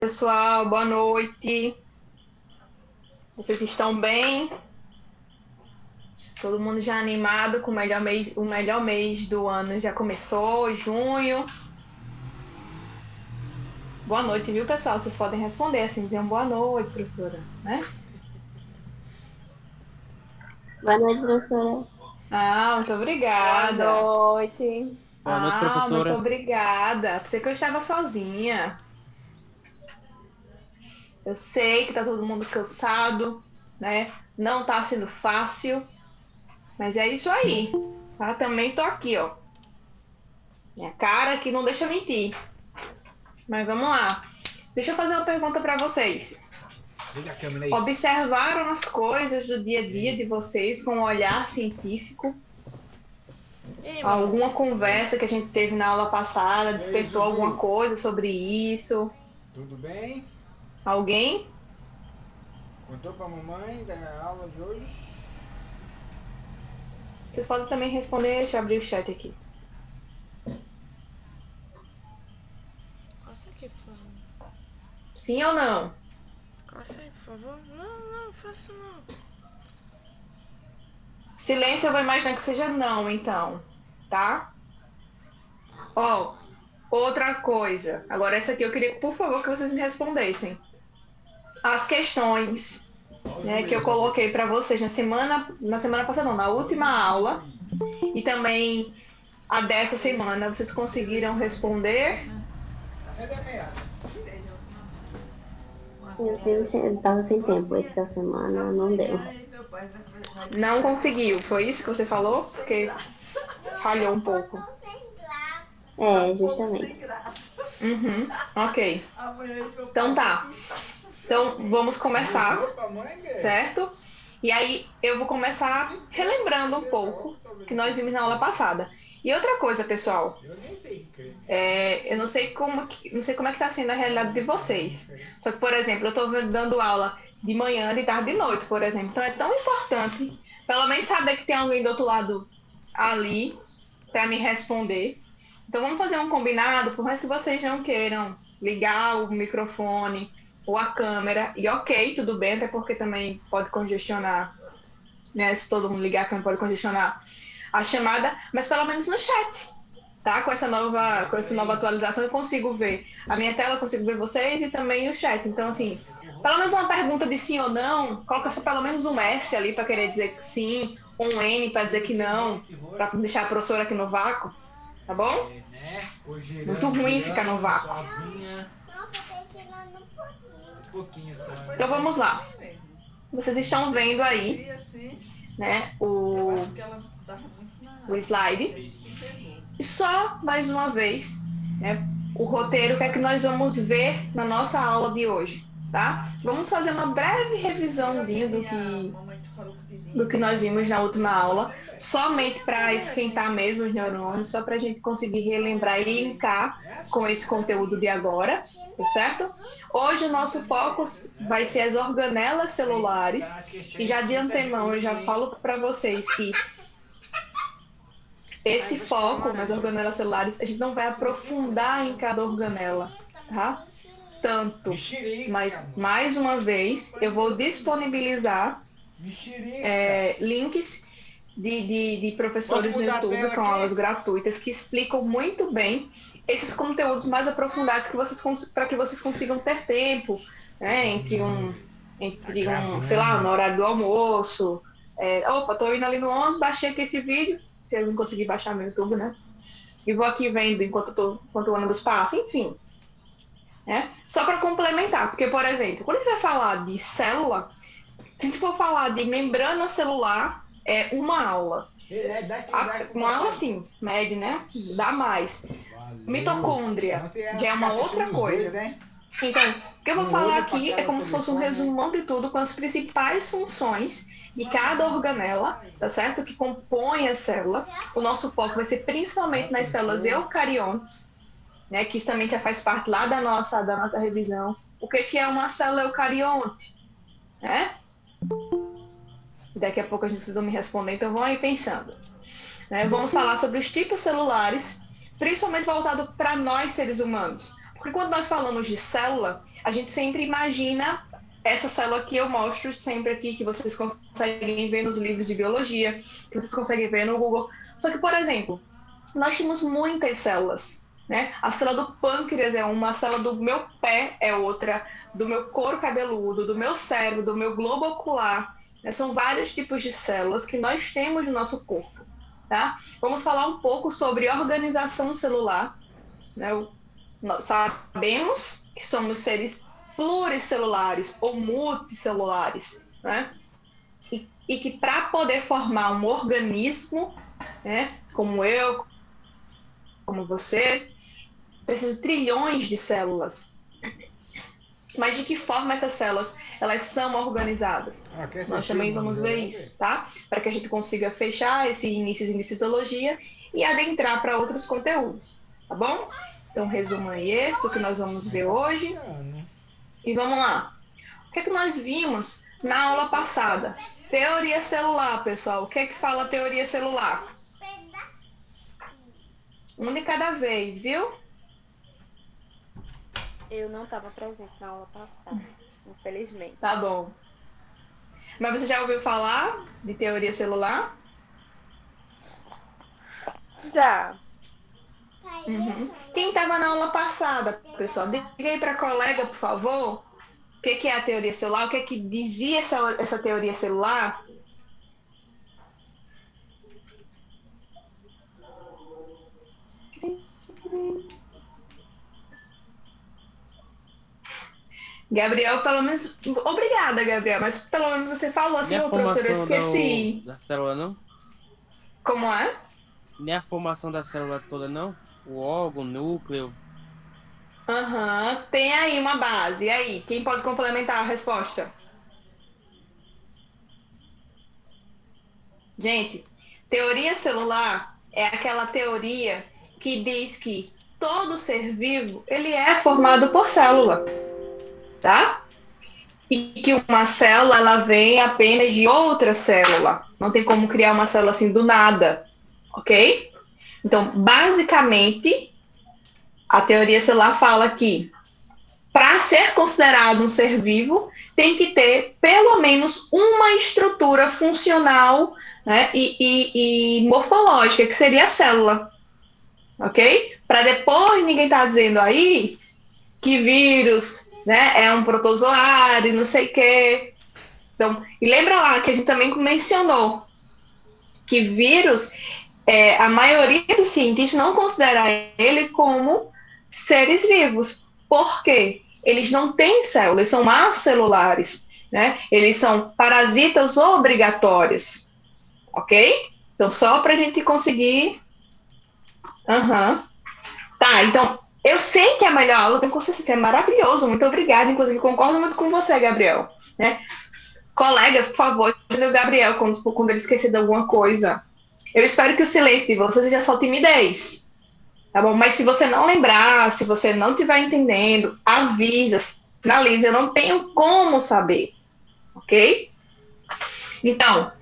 Pessoal, boa noite. Vocês estão bem? Todo mundo já animado com o melhor mês do ano já começou, junho. Boa noite, viu, pessoal? Vocês podem responder assim, dizer boa noite, professora, né? Boa noite, professora. Muito Boa obrigada. noite. Boa noite, Muito professora. obrigada. Pensei que eu estava sozinha. Eu sei que tá todo mundo cansado, né? Não tá sendo fácil, mas é isso aí. Tá? Também tô aqui, ó. Minha cara que não deixa mentir. Mas vamos lá. Deixa eu fazer uma pergunta para vocês. Liga a câmera aí. Observaram as coisas do dia a dia de vocês com um olhar científico? Ei, mano. Alguma conversa que a gente teve na aula passada despertou Zuzu. alguma coisa sobre isso? Tudo bem? Alguém? Contou pra mamãe da aula de hoje? Vocês podem também responder. Deixa eu abrir o chat aqui. Coça aqui, por favor. Sim ou não? Coça aí, por favor. Não faço não. Silêncio, eu vou imaginar que seja não, então. Tá? Ó, outra coisa. Agora essa aqui eu queria, por favor, que vocês me respondessem. As questões, né, que eu coloquei para vocês na semana passada, não, na última aula, e também a dessa semana, vocês conseguiram responder? Eu tava sem tempo essa semana, não deu. Não conseguiu, foi isso que você falou? Porque falhou um pouco. É, justamente. Uhum, ok. Então tá. Então vamos começar, certo? E aí eu vou começar relembrando um pouco que nós vimos na aula passada. E outra coisa, pessoal, Eu nem sei crer. eu não sei não sei como é que tá sendo a realidade de vocês. Só que, por exemplo, eu estou dando aula de manhã, de tarde e de noite, por exemplo. Então é tão importante, pelo menos saber que tem alguém do outro lado ali para me responder. Então vamos fazer um combinado, por mais que vocês não queiram ligar o microfone ou a câmera, e ok, tudo bem, até porque também pode congestionar, né? Se todo mundo ligar a câmera pode congestionar a chamada, mas pelo menos no chat, tá? Com essa nova atualização eu consigo ver a minha tela, eu consigo ver vocês e também o chat. Então, assim, pelo menos uma pergunta de sim ou não, coloca só pelo menos um S ali para querer dizer que sim, ou um N para dizer que não, para deixar a professora aqui no vácuo, tá bom? Né? Muito ruim ficar no vácuo. Sozinha. Um pouquinho só. Então vamos lá. Vocês estão vendo aí, né, o slide. E só mais uma vez, né, o roteiro que é que nós vamos ver na nossa aula de hoje, tá? Vamos fazer uma breve revisãozinha do que nós vimos na última aula, somente para esquentar mesmo os neurônios, só para a gente conseguir relembrar e linkar com esse conteúdo de agora, tá certo? Hoje o nosso foco vai ser as organelas celulares, e já de antemão eu já falo para vocês que esse foco nas organelas celulares, a gente não vai aprofundar em cada organela, tá? Tanto, mas mais uma vez eu vou disponibilizar links de professores no YouTube com aulas gratuitas que explicam muito bem esses conteúdos mais aprofundados para que vocês consigam ter tempo, né, sei lá, no horário do almoço. Opa, tô indo ali no ônibus, baixei aqui esse vídeo, se eu não conseguir baixar no YouTube, né? E vou aqui vendo enquanto o ônibus passa, enfim. Né? Só para complementar, porque, por exemplo, quando a gente vai falar de célula, se a gente for falar de membrana celular, é uma aula. Uma aula, assim, média, né? Dá mais. Mitocôndria já é uma outra coisa. Então, o que eu vou falar aqui é como se fosse um resumão de tudo com as principais funções de cada organela, tá certo? Que compõe a célula. O nosso foco vai ser principalmente nas células eucariontes, né? Que isso também já faz parte lá da nossa revisão. O que é uma célula eucarionte? Né? Daqui a pouco a gente precisa me responder, então vão aí pensando. Né? Vamos falar sobre os tipos celulares, principalmente voltado para nós seres humanos. Porque quando nós falamos de célula, a gente sempre imagina essa célula que eu mostro sempre aqui, que vocês conseguem ver nos livros de biologia, que vocês conseguem ver no Google. Só que, por exemplo, nós temos muitas células, né? A célula do pâncreas é uma, a célula do meu pé é outra, do meu couro cabeludo, do meu cérebro, do meu globo ocular, né? São vários tipos de células que nós temos no nosso corpo, tá? Vamos falar um pouco sobre organização celular, né? Nós sabemos que somos seres pluricelulares ou multicelulares, né? E que para poder formar um organismo, né, como eu, como você, precisa de trilhões de células. Mas de que forma essas células elas são organizadas? Nós também vamos ver isso, tá? Para que a gente consiga fechar esse início de citologia e adentrar para outros conteúdos, tá bom? Então, resumo aí esse do que nós vamos ver hoje. E vamos lá. O que é que nós vimos na aula passada? Teoria celular, pessoal. O que é que fala a teoria celular? Um de cada vez, viu? Eu não estava presente na aula passada, infelizmente. Tá bom. Mas você já ouviu falar de teoria celular? Já. Uhum. Quem estava na aula passada, pessoal? Diga aí para a colega, por favor, o que é a teoria celular, o que é que dizia essa teoria celular? Gabriel, pelo menos... Obrigada, Gabriel, mas pelo menos você falou assim, ô professor, eu esqueci. Da célula, não? Como é? Nem a formação da célula toda, não? O órgão, o núcleo. Aham, tem aí uma base. E aí, quem pode complementar a resposta? Gente, teoria celular é aquela teoria que diz que todo ser vivo, ele é formado por célula, tá? E que uma célula, ela vem apenas de outra célula. Não tem como criar uma célula assim do nada, ok? Então, basicamente, a teoria celular fala que para ser considerado um ser vivo, tem que ter pelo menos uma estrutura funcional, né, e morfológica, que seria a célula, ok? Para depois ninguém tá dizendo aí que vírus, né, é um protozoário, não sei o quê. Então, e lembra lá que a gente também mencionou que vírus, a maioria dos cientistas não considera ele como seres vivos. Por quê? Eles não têm células, eles são acelulares, né? Eles são parasitas obrigatórios, ok? Então, só para a gente conseguir... Tá, então, eu sei que a melhor aula tem consistência, é maravilhoso, muito obrigada, inclusive concordo muito com você, Gabriel, né? Colegas, por favor, ajude o Gabriel quando ele esquecer de alguma coisa. Eu espero que o silêncio de vocês seja só timidez, tá bom? Mas se você não lembrar, se você não estiver entendendo, avisa, sinaliza, eu não tenho como saber, ok? Então,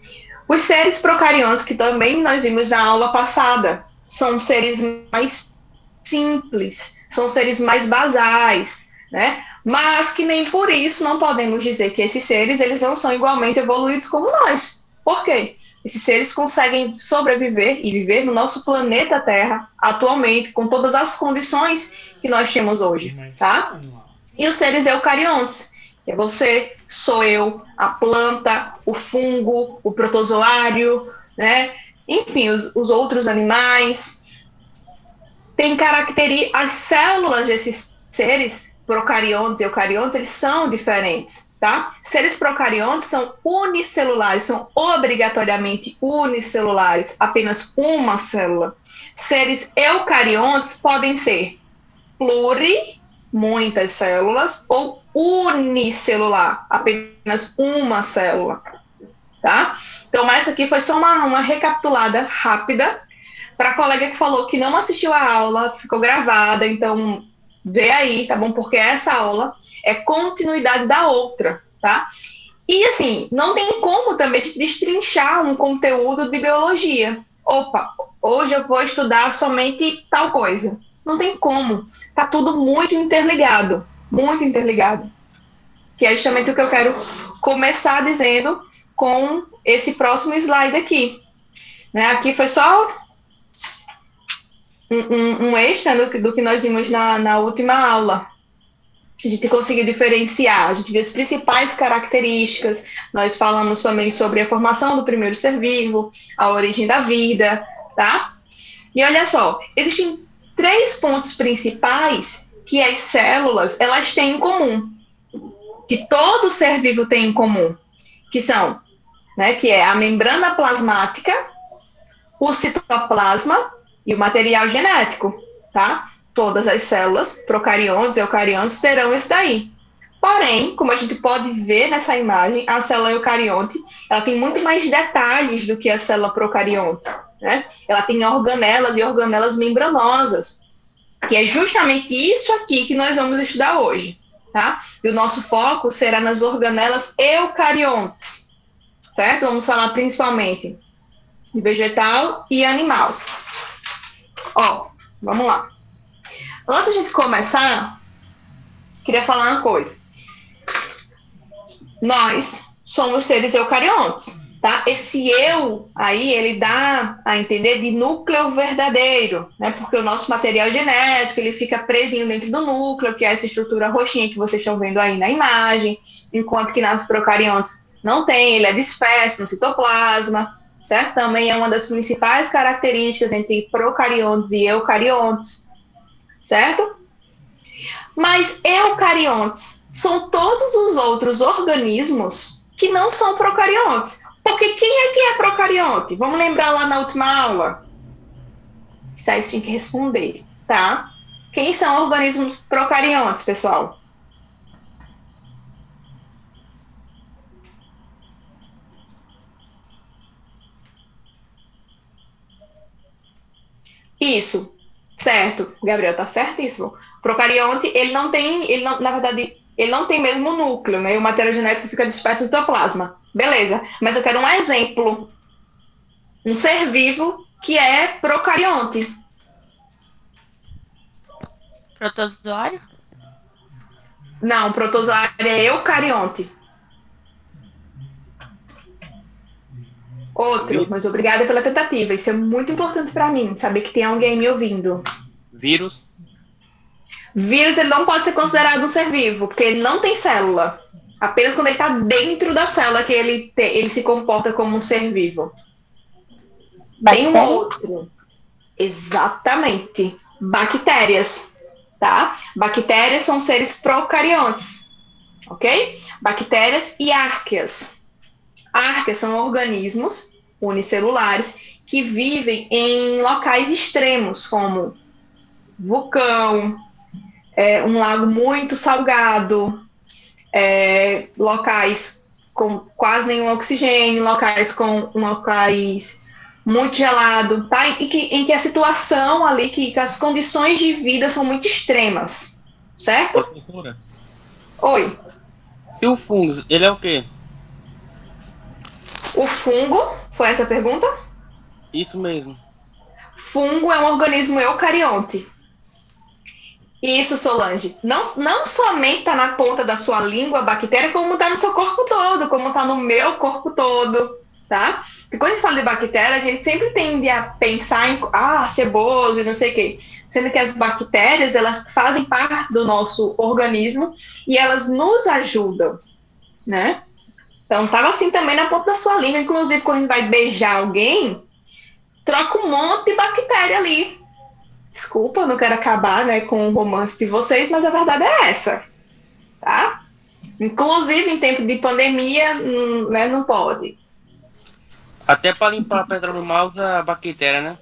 os seres procariontes, que também nós vimos na aula passada, são seres mais simples, são seres mais basais, né? Mas que nem por isso não podemos dizer que esses seres, eles não são igualmente evoluídos como nós. Por quê? Esses seres conseguem sobreviver e viver no nosso planeta Terra, atualmente, com todas as condições que nós temos hoje, tá? E os seres eucariontes, que é você, sou eu, a planta, o fungo, o protozoário, né? Enfim, os outros animais. Tem características, as células desses seres procariontes e eucariontes, eles são diferentes, tá? Seres procariontes são unicelulares, são obrigatoriamente unicelulares, apenas uma célula. Seres eucariontes podem ser muitas células, ou unicelular, apenas uma célula, tá? Então, essa aqui foi só uma recapitulada rápida para a colega que falou que não assistiu a aula, ficou gravada, então vê aí, tá bom? Porque essa aula é continuidade da outra, tá? E assim, não tem como também destrinchar um conteúdo de biologia. Opa, hoje eu vou estudar somente tal coisa. Não tem como. Tá tudo muito interligado. Muito interligado. Que é justamente o que eu quero começar dizendo com esse próximo slide aqui. Né? Aqui foi só um extra do que nós vimos na última aula. A gente conseguiu diferenciar, a gente viu as principais características, nós falamos também sobre a formação do primeiro ser vivo, a origem da vida, tá? E olha só, existem 3 pontos principais que as células, elas têm em comum, que todo ser vivo tem em comum, que são, né, que é a membrana plasmática, o citoplasma e o material genético, tá? Todas as células, procariontes e eucariontes, terão isso daí. Porém, como a gente pode ver nessa imagem, a célula eucarionte, ela tem muito mais detalhes do que a célula procarionte, né? Ela tem organelas e organelas membranosas, que é justamente isso aqui que nós vamos estudar hoje, tá? E o nosso foco será nas organelas eucariontes, certo? Vamos falar principalmente de vegetal e animal. Ó, vamos lá. Antes de a gente começar, queria falar uma coisa. Nós somos seres eucariontes, tá? Esse eu aí, ele dá a entender de núcleo verdadeiro, né? Porque o nosso material genético, ele fica presinho dentro do núcleo, que é essa estrutura roxinha que vocês estão vendo aí na imagem, enquanto que nas procariontes não tem, ele é disperso no citoplasma, certo? Também é uma das principais características entre procariontes e eucariontes, certo? Mas eucariontes são todos os outros organismos que não são procariontes. Porque quem é que é procarionte? Vamos lembrar lá na última aula? Isso aí tem que responder, tá? Quem são organismos procariontes, pessoal? Isso. Certo, Gabriel, tá certíssimo. Procarionte, na verdade, ele não tem mesmo núcleo, né? O material genético fica disperso no citoplasma. Beleza, mas eu quero um exemplo. Um ser vivo que é procarionte. Protozoário? Não, protozoário é eucarionte. Outro, mas obrigada pela tentativa. Isso é muito importante para mim, saber que tem alguém me ouvindo. Vírus? Vírus, ele não pode ser considerado um ser vivo, porque ele não tem célula. Apenas quando ele está dentro da célula que ele se comporta como um ser vivo. Tem um outro. Exatamente. Bactérias, tá? Bactérias são seres procariontes, ok? Bactérias e árqueas. Árqueas são organismos unicelulares que vivem em locais extremos, como vulcão, um lago muito salgado, locais com quase nenhum oxigênio, locais muito gelado, tá? Em que a situação ali, que as condições de vida são muito extremas, certo? Professora? Oi. E o fungo, ele é o quê? O fungo, foi essa a pergunta? Isso mesmo. Fungo é um organismo eucarionte. Isso, Solange. Não somente está na ponta da sua língua a bactéria, como está no seu corpo todo, como está no meu corpo todo, tá? Porque quando a gente fala de bactéria, a gente sempre tende a pensar em ceboso e não sei o quê. Sendo que as bactérias, elas fazem parte do nosso organismo e elas nos ajudam, né? Então, estava assim também na ponta da sua língua. Inclusive, quando a gente vai beijar alguém, troca um monte de bactéria ali. Desculpa, eu não quero acabar, né, com o romance de vocês, mas a verdade é essa, tá? Inclusive, em tempo de pandemia, né, não pode. Até para limpar petróleo no mar usa bactéria, né?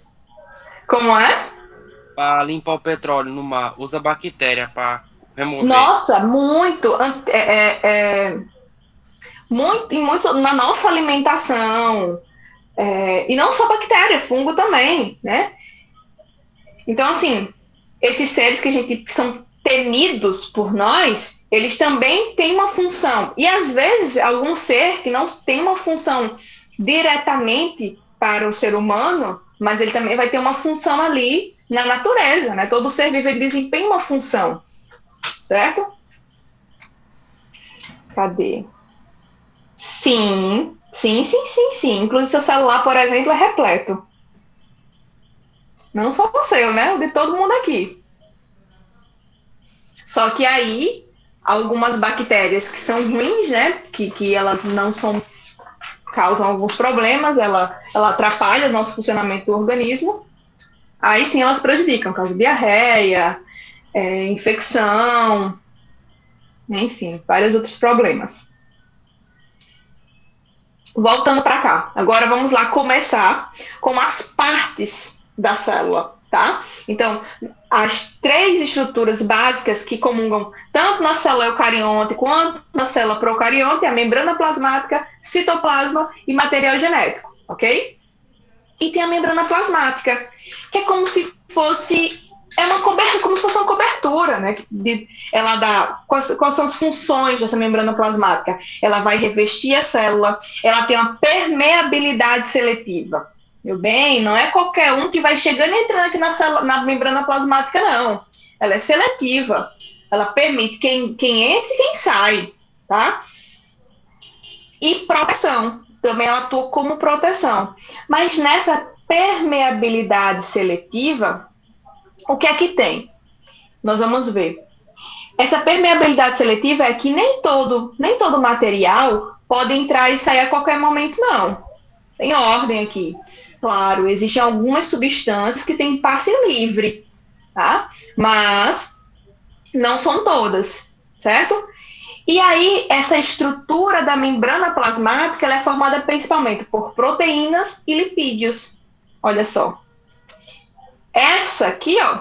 Como é? Para limpar o petróleo no mar usa bactéria para remover. Nossa, muito. Muito na nossa alimentação. E não só bactéria, fungo também, né? Então, assim, esses seres que são temidos por nós, eles também têm uma função. E, às vezes, algum ser que não tem uma função diretamente para o ser humano, mas ele também vai ter uma função ali na natureza, né? Todo ser vivo ele desempenha uma função, certo? Cadê? Sim. Inclusive, seu celular, por exemplo, é repleto. Não só o seu, né? O de todo mundo aqui. Só que aí, algumas bactérias que são ruins, né? Que elas não são... causam alguns problemas, ela atrapalha o nosso funcionamento do organismo. Aí sim elas prejudicam, causa de diarreia, infecção, enfim, vários outros problemas. Voltando para cá, agora vamos lá começar com as partes da célula, tá? Então, as 3 estruturas básicas que comungam tanto na célula eucarionte quanto na célula procarionte é a membrana plasmática, citoplasma e material genético, ok? E tem a membrana plasmática, que é como se fosse uma cobertura, como se fosse uma cobertura, né? Ela dá quais são as funções dessa membrana plasmática? Ela vai revestir a célula, ela tem uma permeabilidade seletiva. Meu bem, não é qualquer um que vai chegando e entrando aqui na membrana plasmática, não. Ela é seletiva. Ela permite quem entra e quem sai, tá? E proteção. Também ela atua como proteção. Mas nessa permeabilidade seletiva, o que é que tem? Nós vamos ver. Essa permeabilidade seletiva é que nem todo material pode entrar e sair a qualquer momento, não. Tem ordem aqui. Claro, existem algumas substâncias que têm passe livre, tá? Mas não são todas, certo? E aí, essa estrutura da membrana plasmática ela é formada principalmente por proteínas e lipídios. Olha só. Essa aqui, ó,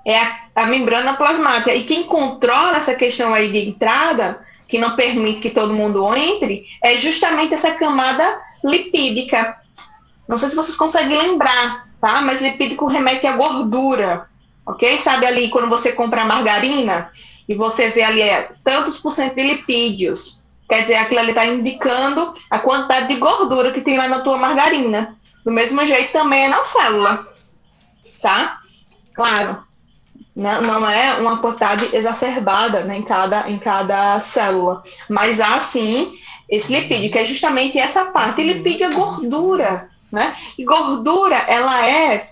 é a membrana plasmática. E quem controla essa questão aí de entrada, que não permite que todo mundo entre, é justamente essa camada lipídica. Não sei se vocês conseguem lembrar, tá? Mas lipídico remete à gordura, ok? Sabe ali quando você compra a margarina e você vê ali tantos por cento de lipídios, quer dizer, aquilo ali está indicando a quantidade de gordura que tem lá na tua margarina. Do mesmo jeito também é na célula, tá? Claro, não é uma quantidade exacerbada, né, em cada célula, mas há sim esse lipídio, que é justamente essa parte. E lipídio é gordura, né? E gordura, ela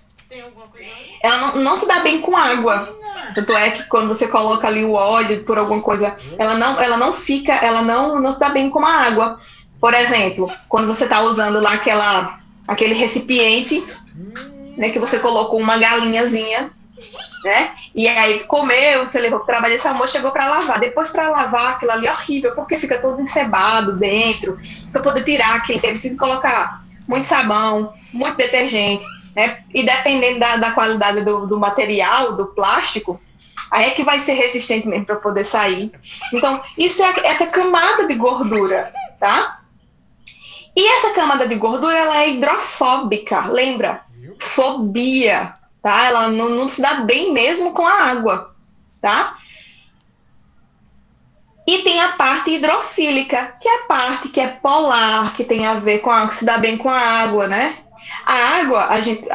não se dá bem com água. Tanto é que quando você coloca ali o óleo por alguma coisa, ela não se dá bem com a água. Por exemplo, quando você está usando lá aquele recipiente, né, que você colocou uma galinhazinha, né? E aí comeu, você levou para o trabalho, esse almoço chegou para lavar. Depois para lavar, aquilo ali é horrível, porque fica todo encebado dentro. Para poder tirar aquilo, você precisa colocar muito sabão, muito detergente, né? E dependendo da qualidade do material, do plástico, aí é que vai ser resistente mesmo para poder sair. Então, isso é essa camada de gordura, tá? E essa camada de gordura, ela é hidrofóbica, lembra? Fobia, tá? Ela não se dá bem mesmo com a água, tá? E tem a parte hidrofílica, que é a parte que é polar, que tem a ver com a que se dá bem com a água, né? A água,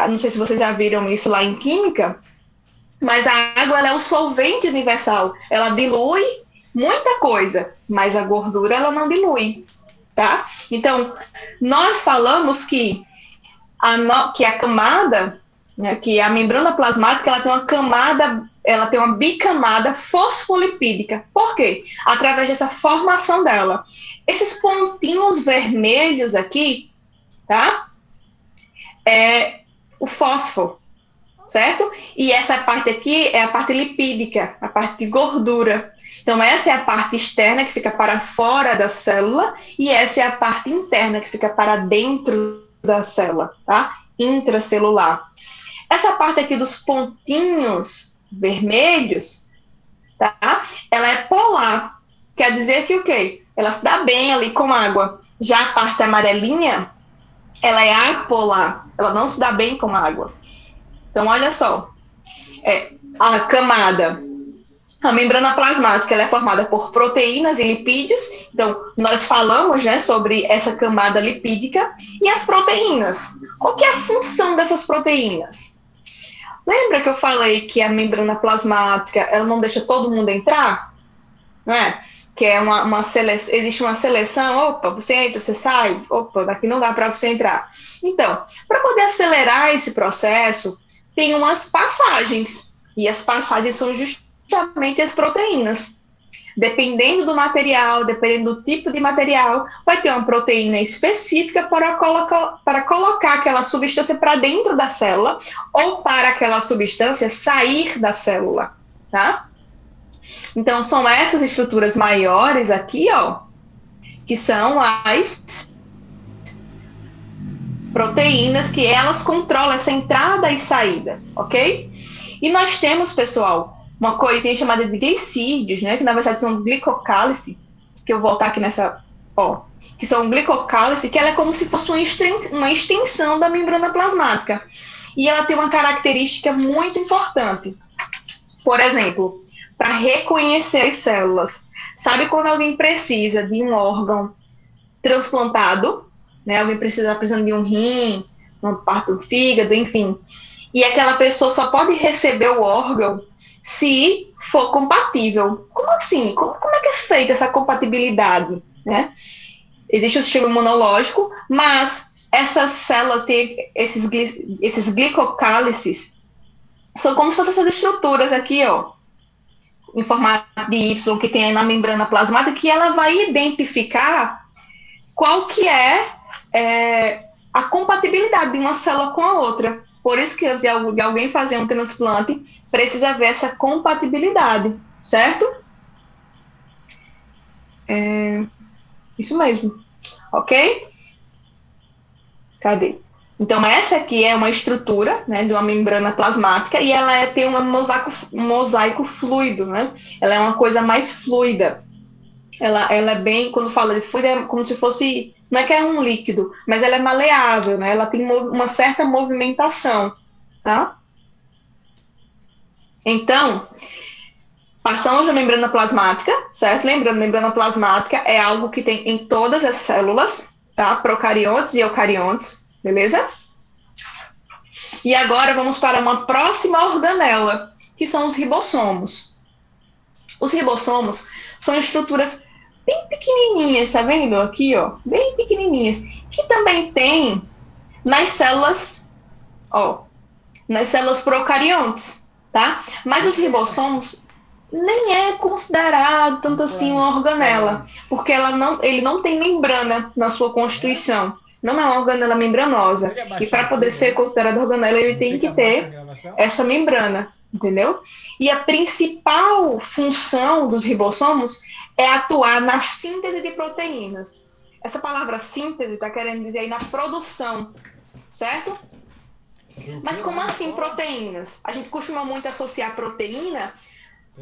não sei se vocês já viram isso lá em química, mas a água ela é o solvente universal. Ela dilui muita coisa, mas a gordura ela não dilui, tá? Então, nós falamos que a camada, né, que a membrana plasmática, ela tem uma bicamada fosfolipídica. Por quê? Através dessa formação dela. Esses pontinhos vermelhos aqui, tá? É o fósforo, certo? E essa parte aqui é a parte lipídica, a parte de gordura. Então, essa é a parte externa que fica para fora da célula e essa é a parte interna que fica para dentro da célula, tá? Intracelular. Essa parte aqui dos pontinhos vermelhos, tá? Ela é polar. Quer dizer que o quê? Ela se dá bem ali com água. Já a parte amarelinha, ela é apolar. Ela não se dá bem com água. Então, olha só. A camada, a membrana plasmática, ela é formada por proteínas e lipídios. Então, nós falamos, né, sobre essa camada lipídica e as proteínas. Qual que é a função dessas proteínas? Lembra que eu falei que a membrana plasmática, ela não deixa todo mundo entrar? Não é? Que é uma seleção, existe uma seleção, opa, você entra, você sai, opa, daqui não dá para você entrar. Então, para poder acelerar esse processo, tem umas passagens, e as passagens são justamente as proteínas. Dependendo do material, dependendo do tipo de material, vai ter uma proteína específica para colocar aquela substância para dentro da célula ou para aquela substância sair da célula, tá? Então, são essas estruturas maiores aqui, ó, que são as proteínas que elas controlam essa entrada e saída, ok? E nós temos, pessoal, uma coisinha chamada de glicídios, né? Que na verdade são glicocálice, que eu vou voltar aqui nessa, ó, que são glicocálice, que ela é como se fosse uma extensão da membrana plasmática. E ela tem uma característica muito importante. Por exemplo, para reconhecer as células. Sabe quando alguém precisa de um órgão transplantado, né? Alguém precisando de um rim, uma parte do fígado, enfim. E aquela pessoa só pode receber o órgão se for compatível. Como assim? Como é que é feita essa compatibilidade, né? Existe o sistema imunológico, mas essas células têm esses glicocálices, são como se fossem essas estruturas aqui, ó, em formato de Y, que tem aí na membrana plasmática, que ela vai identificar qual que é a compatibilidade de uma célula com a outra. Por isso que antes de alguém fazer um transplante, precisa ver essa compatibilidade, certo? Isso mesmo, ok? Cadê? Então, essa aqui é uma estrutura, né, de uma membrana plasmática e ela tem um mosaico fluido, né? Ela é uma coisa mais fluida. Ela é bem, quando fala de fluido, é como se fosse, não é que é um líquido, mas ela é maleável, né? Ela tem uma certa movimentação, tá? Então, passamos da membrana plasmática, certo? Lembrando, membrana plasmática é algo que tem em todas as células, tá? Procariontes e eucariontes, beleza? E agora vamos para uma próxima organela, que são os ribossomos. Os ribossomos são estruturas bem pequenininhas, tá vendo aqui, ó? Bem pequenininhas, que também tem nas células, ó, nas células procariontes, tá? Mas os ribossomos nem é considerado tanto assim uma organela, porque ele não tem membrana na sua constituição. Não é uma organela membranosa. E para poder ser considerado organela, ele tem que ter essa membrana, entendeu? E a principal função dos ribossomos é atuar na síntese de proteínas. Essa palavra síntese está querendo dizer aí na produção, certo? Mas como assim proteínas? A gente costuma muito associar proteína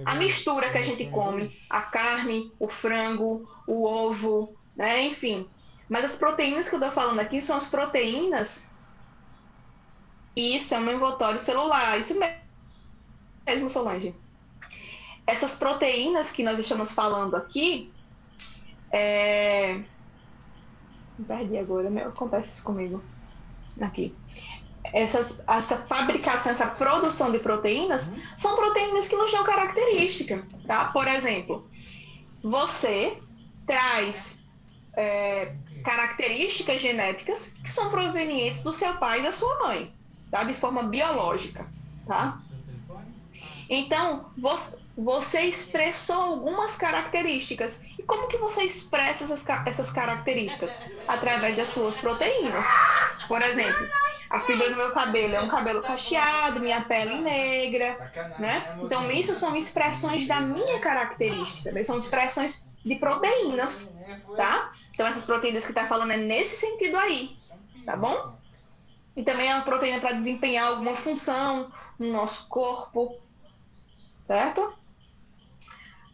à mistura que a gente come, a carne, o frango, o ovo, né? Enfim. Mas as proteínas que eu estou falando aqui são as proteínas. Isso é um envoltório celular, isso mesmo, Solange. Essas proteínas que nós estamos falando aqui, perdi agora, acontece isso comigo. Aqui. Essa fabricação, essa produção de proteínas são proteínas que nos dão característica, tá? Por exemplo, você traz características genéticas que são provenientes do seu pai e da sua mãe, tá? De forma biológica, tá? Então, você expressou algumas características. E como que você expressa essas características? Através das suas proteínas. Por exemplo, a fibra do meu cabelo é um cabelo cacheado, minha pele negra, né? Então, isso são expressões da minha característica, né? São expressões de proteínas, tá? Então, essas proteínas que tá falando é nesse sentido aí, tá bom? E também é uma proteína para desempenhar alguma função no nosso corpo, certo?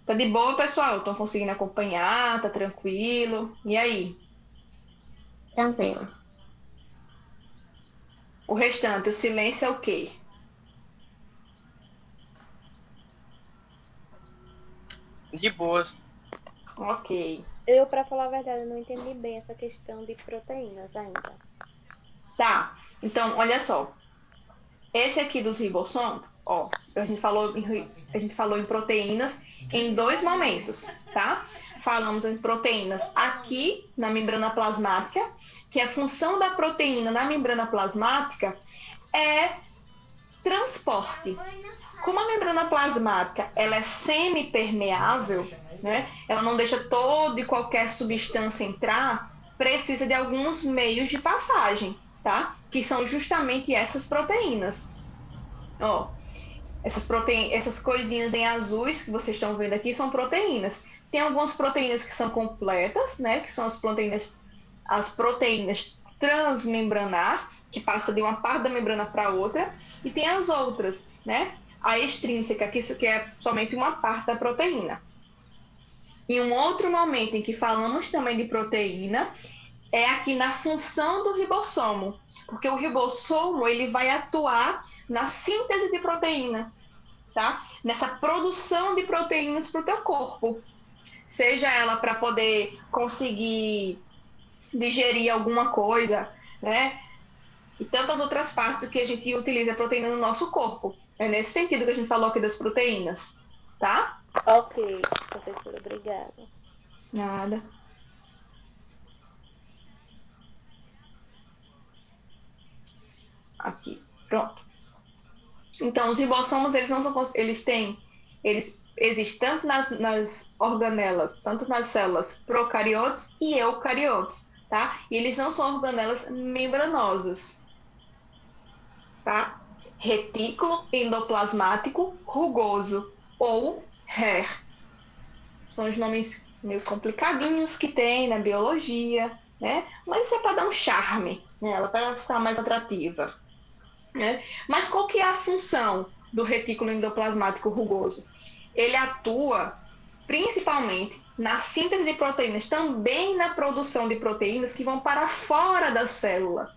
Tá de boa, pessoal? Estão conseguindo acompanhar? Tá tranquilo? E aí? Tranquilo. O restante, o silêncio é o quê? De boas. Ok. Eu, pra falar a verdade, não entendi bem essa questão de proteínas ainda. Tá. Então, olha só. Esse aqui dos ribossomos, ó, a gente falou em proteínas em dois momentos, tá? Falamos em proteínas aqui na membrana plasmática, que a função da proteína na membrana plasmática é transporte. Como a membrana plasmática ela é semipermeável, né? Ela não deixa toda e qualquer substância entrar, precisa de alguns meios de passagem, tá? Que são justamente essas proteínas. Ó, essas coisinhas em azuis que vocês estão vendo aqui são proteínas. Tem algumas proteínas que são completas, né? Que são as proteínas transmembranar, que passa de uma parte da membrana para outra, e tem as outras, né? A extrínseca, que é somente uma parte da proteína. Em um outro momento em que falamos também de proteína, é aqui na função do ribossomo, porque o ribossomo ele vai atuar na síntese de proteína, tá? Nessa produção de proteínas para o teu corpo, seja ela para poder conseguir digerir alguma coisa, né? E tantas outras partes que a gente utiliza a proteína no nosso corpo. É nesse sentido que a gente falou aqui das proteínas, tá? Ok, professora, obrigada. Nada. Aqui, pronto. Então, os ribossomos, eles não são, eles existem tanto nas organelas, tanto nas células procariotes e eucariotes, tá? E eles não são organelas membranosas, tá? Retículo endoplasmático rugoso, ou RER. São os nomes meio complicadinhos que tem na biologia, né? Mas isso é para dar um charme, né? Ela para ficar mais atrativa, né? Mas qual que é a função do retículo endoplasmático rugoso? Ele atua principalmente na síntese de proteínas, também na produção de proteínas que vão para fora da célula.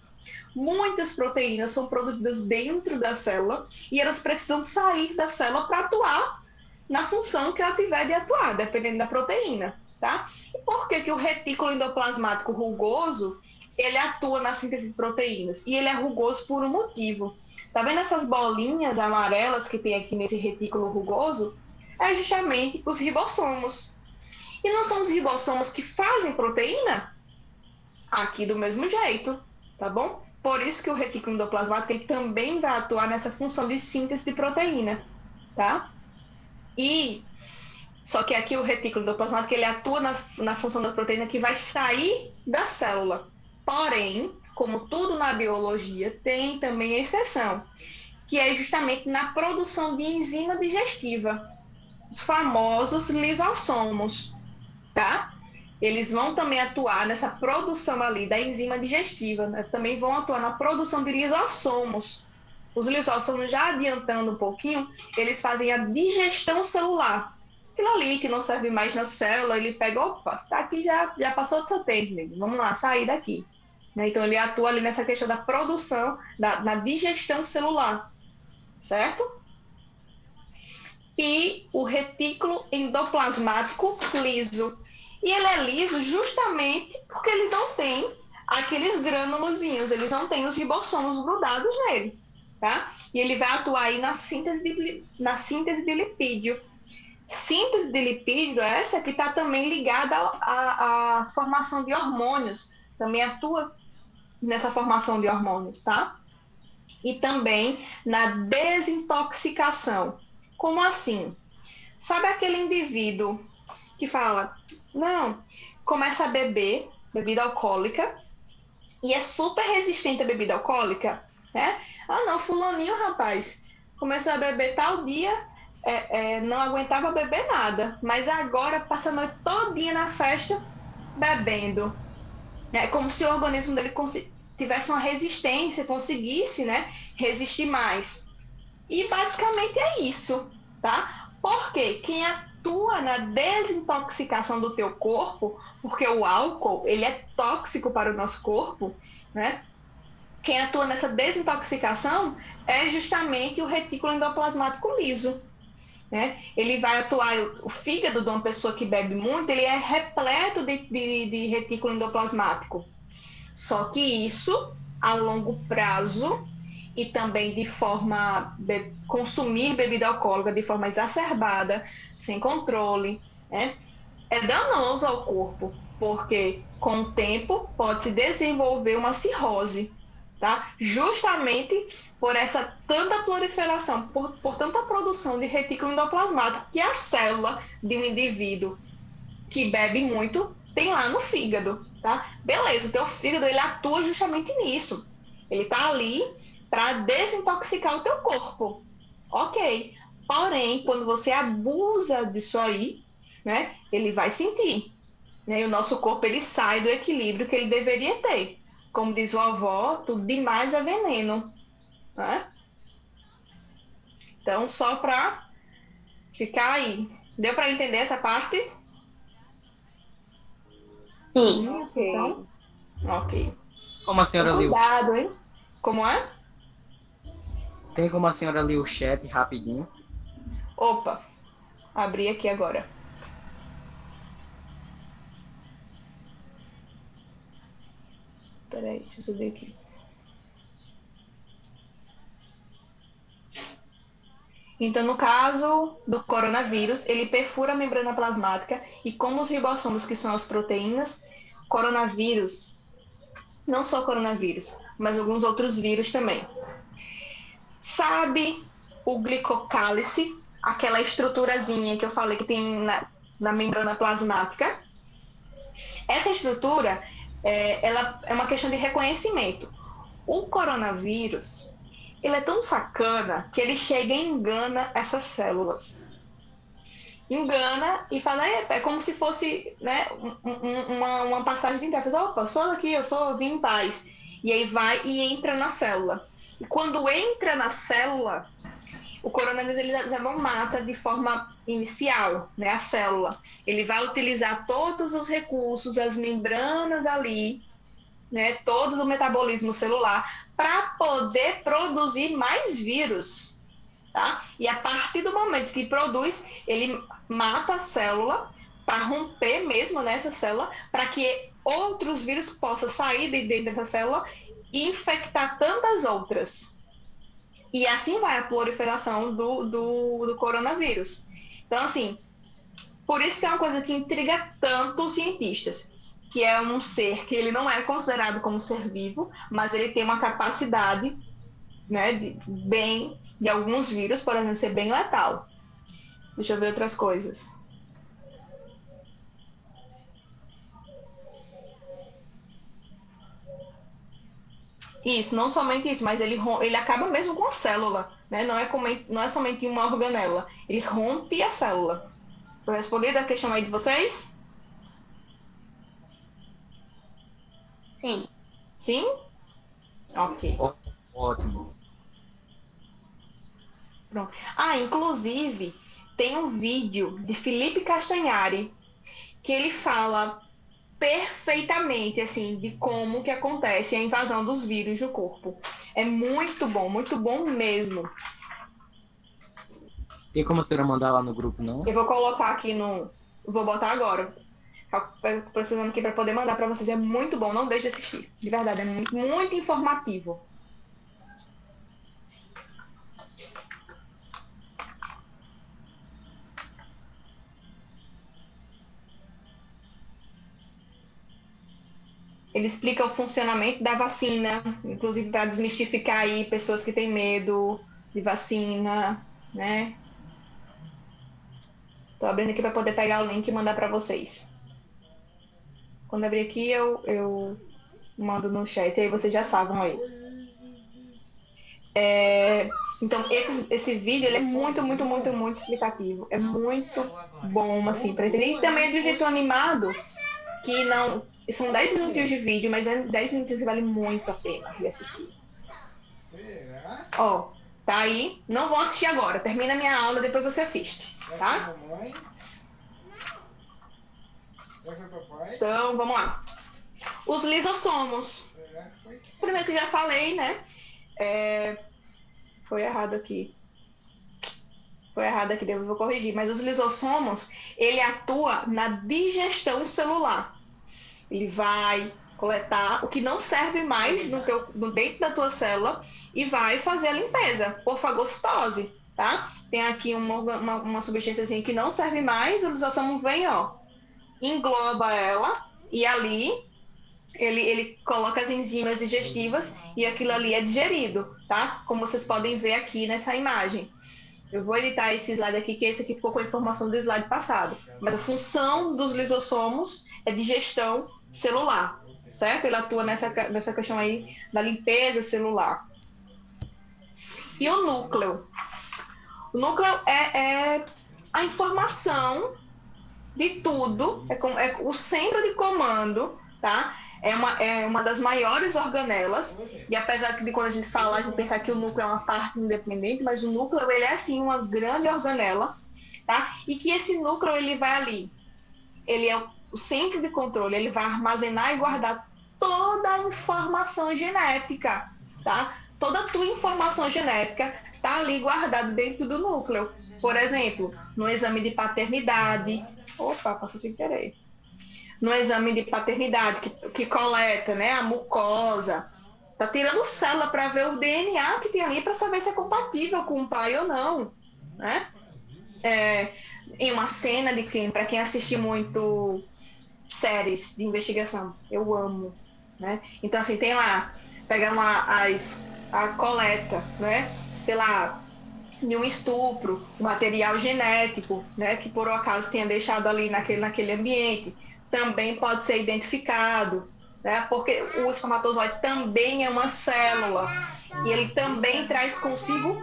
Muitas proteínas são produzidas dentro da célula e elas precisam sair da célula para atuar na função que ela tiver de atuar, dependendo da proteína, tá? E por que o retículo endoplasmático rugoso ele atua na síntese de proteínas? E ele é rugoso por um motivo. Tá vendo essas bolinhas amarelas que tem aqui nesse retículo rugoso? É justamente os ribossomos. E não são os ribossomos que fazem proteína? Aqui do mesmo jeito, tá bom? Por isso que o retículo endoplasmático ele também vai atuar nessa função de síntese de proteína, tá? E só que aqui o retículo endoplasmático ele atua na função da proteína que vai sair da célula. Porém, como tudo na biologia, tem também exceção, que é justamente na produção de enzima digestiva, os famosos lisossomos, tá? Eles vão também atuar nessa produção ali da enzima digestiva, né? Também vão atuar na produção de lisossomos. Os lisossomos, já adiantando um pouquinho, eles fazem a digestão celular. Aquilo ali que não serve mais na célula, ele pega, opa, está aqui, já passou do seu tempo, amigo. Vamos lá, sair daqui. Né? Então, ele atua ali nessa questão da produção, na digestão celular, certo? E o retículo endoplasmático liso. E ele é liso justamente porque ele não tem aqueles grânulozinhos, eles não têm os ribossomos grudados nele, tá? E ele vai atuar aí na síntese de lipídio. Síntese de lipídio é essa que está também ligada à formação de hormônios, também atua nessa formação de hormônios, tá? E também na desintoxicação. Como assim? Sabe aquele indivíduo que fala, não, começa a beber bebida alcoólica e é super resistente à bebida alcoólica, né? Ah, não, fulaninho, rapaz, começou a beber tal dia, não aguentava beber nada, mas agora passa a noite todinha na festa bebendo. É como se o organismo dele tivesse uma resistência, conseguisse, né, resistir mais. E basicamente é isso, tá? Porque quem atua na desintoxicação do teu corpo, porque o álcool, ele é tóxico para o nosso corpo, né? Quem atua nessa desintoxicação é justamente o retículo endoplasmático liso, né? Ele vai atuar, o fígado de uma pessoa que bebe muito, ele é repleto de retículo endoplasmático. Só que isso, a longo prazo, e também de forma consumir bebida alcoólica de forma exacerbada, sem controle, né? É danoso ao corpo, porque com o tempo pode se desenvolver uma cirrose, tá? Justamente por essa tanta proliferação, por tanta produção de retículo endoplasmático que a célula de um indivíduo que bebe muito tem lá no fígado, tá? Beleza, o teu fígado ele atua justamente nisso. Ele tá ali para desintoxicar o teu corpo. Ok. Porém, quando você abusa disso aí, né, ele vai sentir. Né? E o nosso corpo ele sai do equilíbrio que ele deveria ter. Como diz o avó, tudo demais é veneno. Né? Então, só para ficar aí. Deu para entender essa parte? Sim. Assunção? Ok. Como a senhora leu? Cuidado, hein? Como é? Tem como a senhora ler o chat rapidinho? Opa, abri aqui agora. Peraí, deixa eu subir aqui. Então, no caso do coronavírus, ele perfura a membrana plasmática e como os ribossomos, que são as proteínas, coronavírus, não só coronavírus, mas alguns outros vírus também. Sabe o glicocálice, aquela estruturazinha que eu falei que tem na membrana plasmática? Essa estrutura, ela é uma questão de reconhecimento. O coronavírus, ele é tão sacana que ele chega e engana essas células. Engana e fala, é como se fosse, né, uma passagem de tempo. Opa, sou daqui, eu vim em paz. E aí vai e entra na célula. E quando entra na célula, o coronavírus ele já não mata de forma inicial, né, a célula. Ele vai utilizar todos os recursos, as membranas ali, né, todo o metabolismo celular, para poder produzir mais vírus. Tá? E a partir do momento que produz, ele mata a célula para romper mesmo nessa célula, para que outros vírus possam sair de dentro dessa célula e infectar tantas outras. E assim vai a proliferação do coronavírus. Então, assim, por isso que é uma coisa que intriga tanto os cientistas, que é um ser que ele não é considerado como ser vivo, mas ele tem uma capacidade, né, de alguns vírus, por exemplo, ser bem letal. Deixa eu ver outras coisas. Isso, não somente isso, mas ele acaba mesmo com a célula, né? Não é somente uma organela, ele rompe a célula. Vou responder da questão aí de vocês? Sim. Sim? Ok. Ótimo. Pronto. Ah, inclusive, tem um vídeo de Felipe Castanhari que ele fala perfeitamente, assim, de como que acontece a invasão dos vírus no corpo. É muito bom mesmo. Tem como a senhora mandar lá no grupo, não? Eu vou colocar aqui no... Vou botar agora. Precisando aqui para poder mandar para vocês. É muito bom, não deixe de assistir. De verdade, é muito, muito informativo. Ele explica o funcionamento da vacina, inclusive para desmistificar aí pessoas que têm medo de vacina, né? Tô abrindo aqui para poder pegar o link e mandar para vocês. Quando abrir aqui, eu mando no chat, aí vocês já sabem aí. Então, esse vídeo ele é muito explicativo. É muito bom, assim, para entender. E também é de um jeito animado, que não... São 10 minutinhos de vídeo, mas é 10 minutos que vale muito a pena de assistir. Será? Ó, tá aí. Não vou assistir agora. Termina a minha aula, depois você assiste, tá? Mamãe? Já foi papai? Então, vamos lá. Os lisossomos. Será que foi? Primeiro que eu já falei, né? Foi errado aqui. Depois eu vou corrigir. Mas os lisossomos, ele atua na digestão celular. Ele vai, coletar o que não serve mais dentro da tua célula e vai fazer a limpeza por fagocitose, tá? Tem aqui uma substância que não serve mais, o lisossomo vem, ó, engloba ela e ali ele coloca as enzimas digestivas e aquilo ali é digerido, tá? Como vocês podem ver aqui nessa imagem. Eu vou editar esse slide aqui, que esse aqui ficou com a informação do slide passado. Mas a função dos lisossomos é digestão celular, certo? Ele atua nessa questão aí da limpeza celular. E o núcleo? O núcleo é a informação de tudo, é o centro de comando, tá? É uma das maiores organelas, e apesar de quando a gente fala, a gente pensar que o núcleo é uma parte independente, mas o núcleo, ele é assim uma grande organela, tá? E que esse núcleo, ele vai ali, ele é o centro de controle, ele vai armazenar e guardar toda a informação genética, tá? Toda a tua informação genética tá ali guardada dentro do núcleo. Por exemplo, no exame de paternidade, passou sem querer. No exame de paternidade, que coleta, né, a mucosa, tá tirando célula para ver o DNA que tem ali para saber se é compatível com o pai ou não, né? Em uma cena de crime, para quem assiste muito séries de investigação, eu amo, né? Então, assim, tem lá, pega a coleta, né? Sei lá, de um estupro, o material genético, né? Que por um acaso tenha deixado ali naquele ambiente, também pode ser identificado, né? Porque o espermatozoide também é uma célula e ele também traz consigo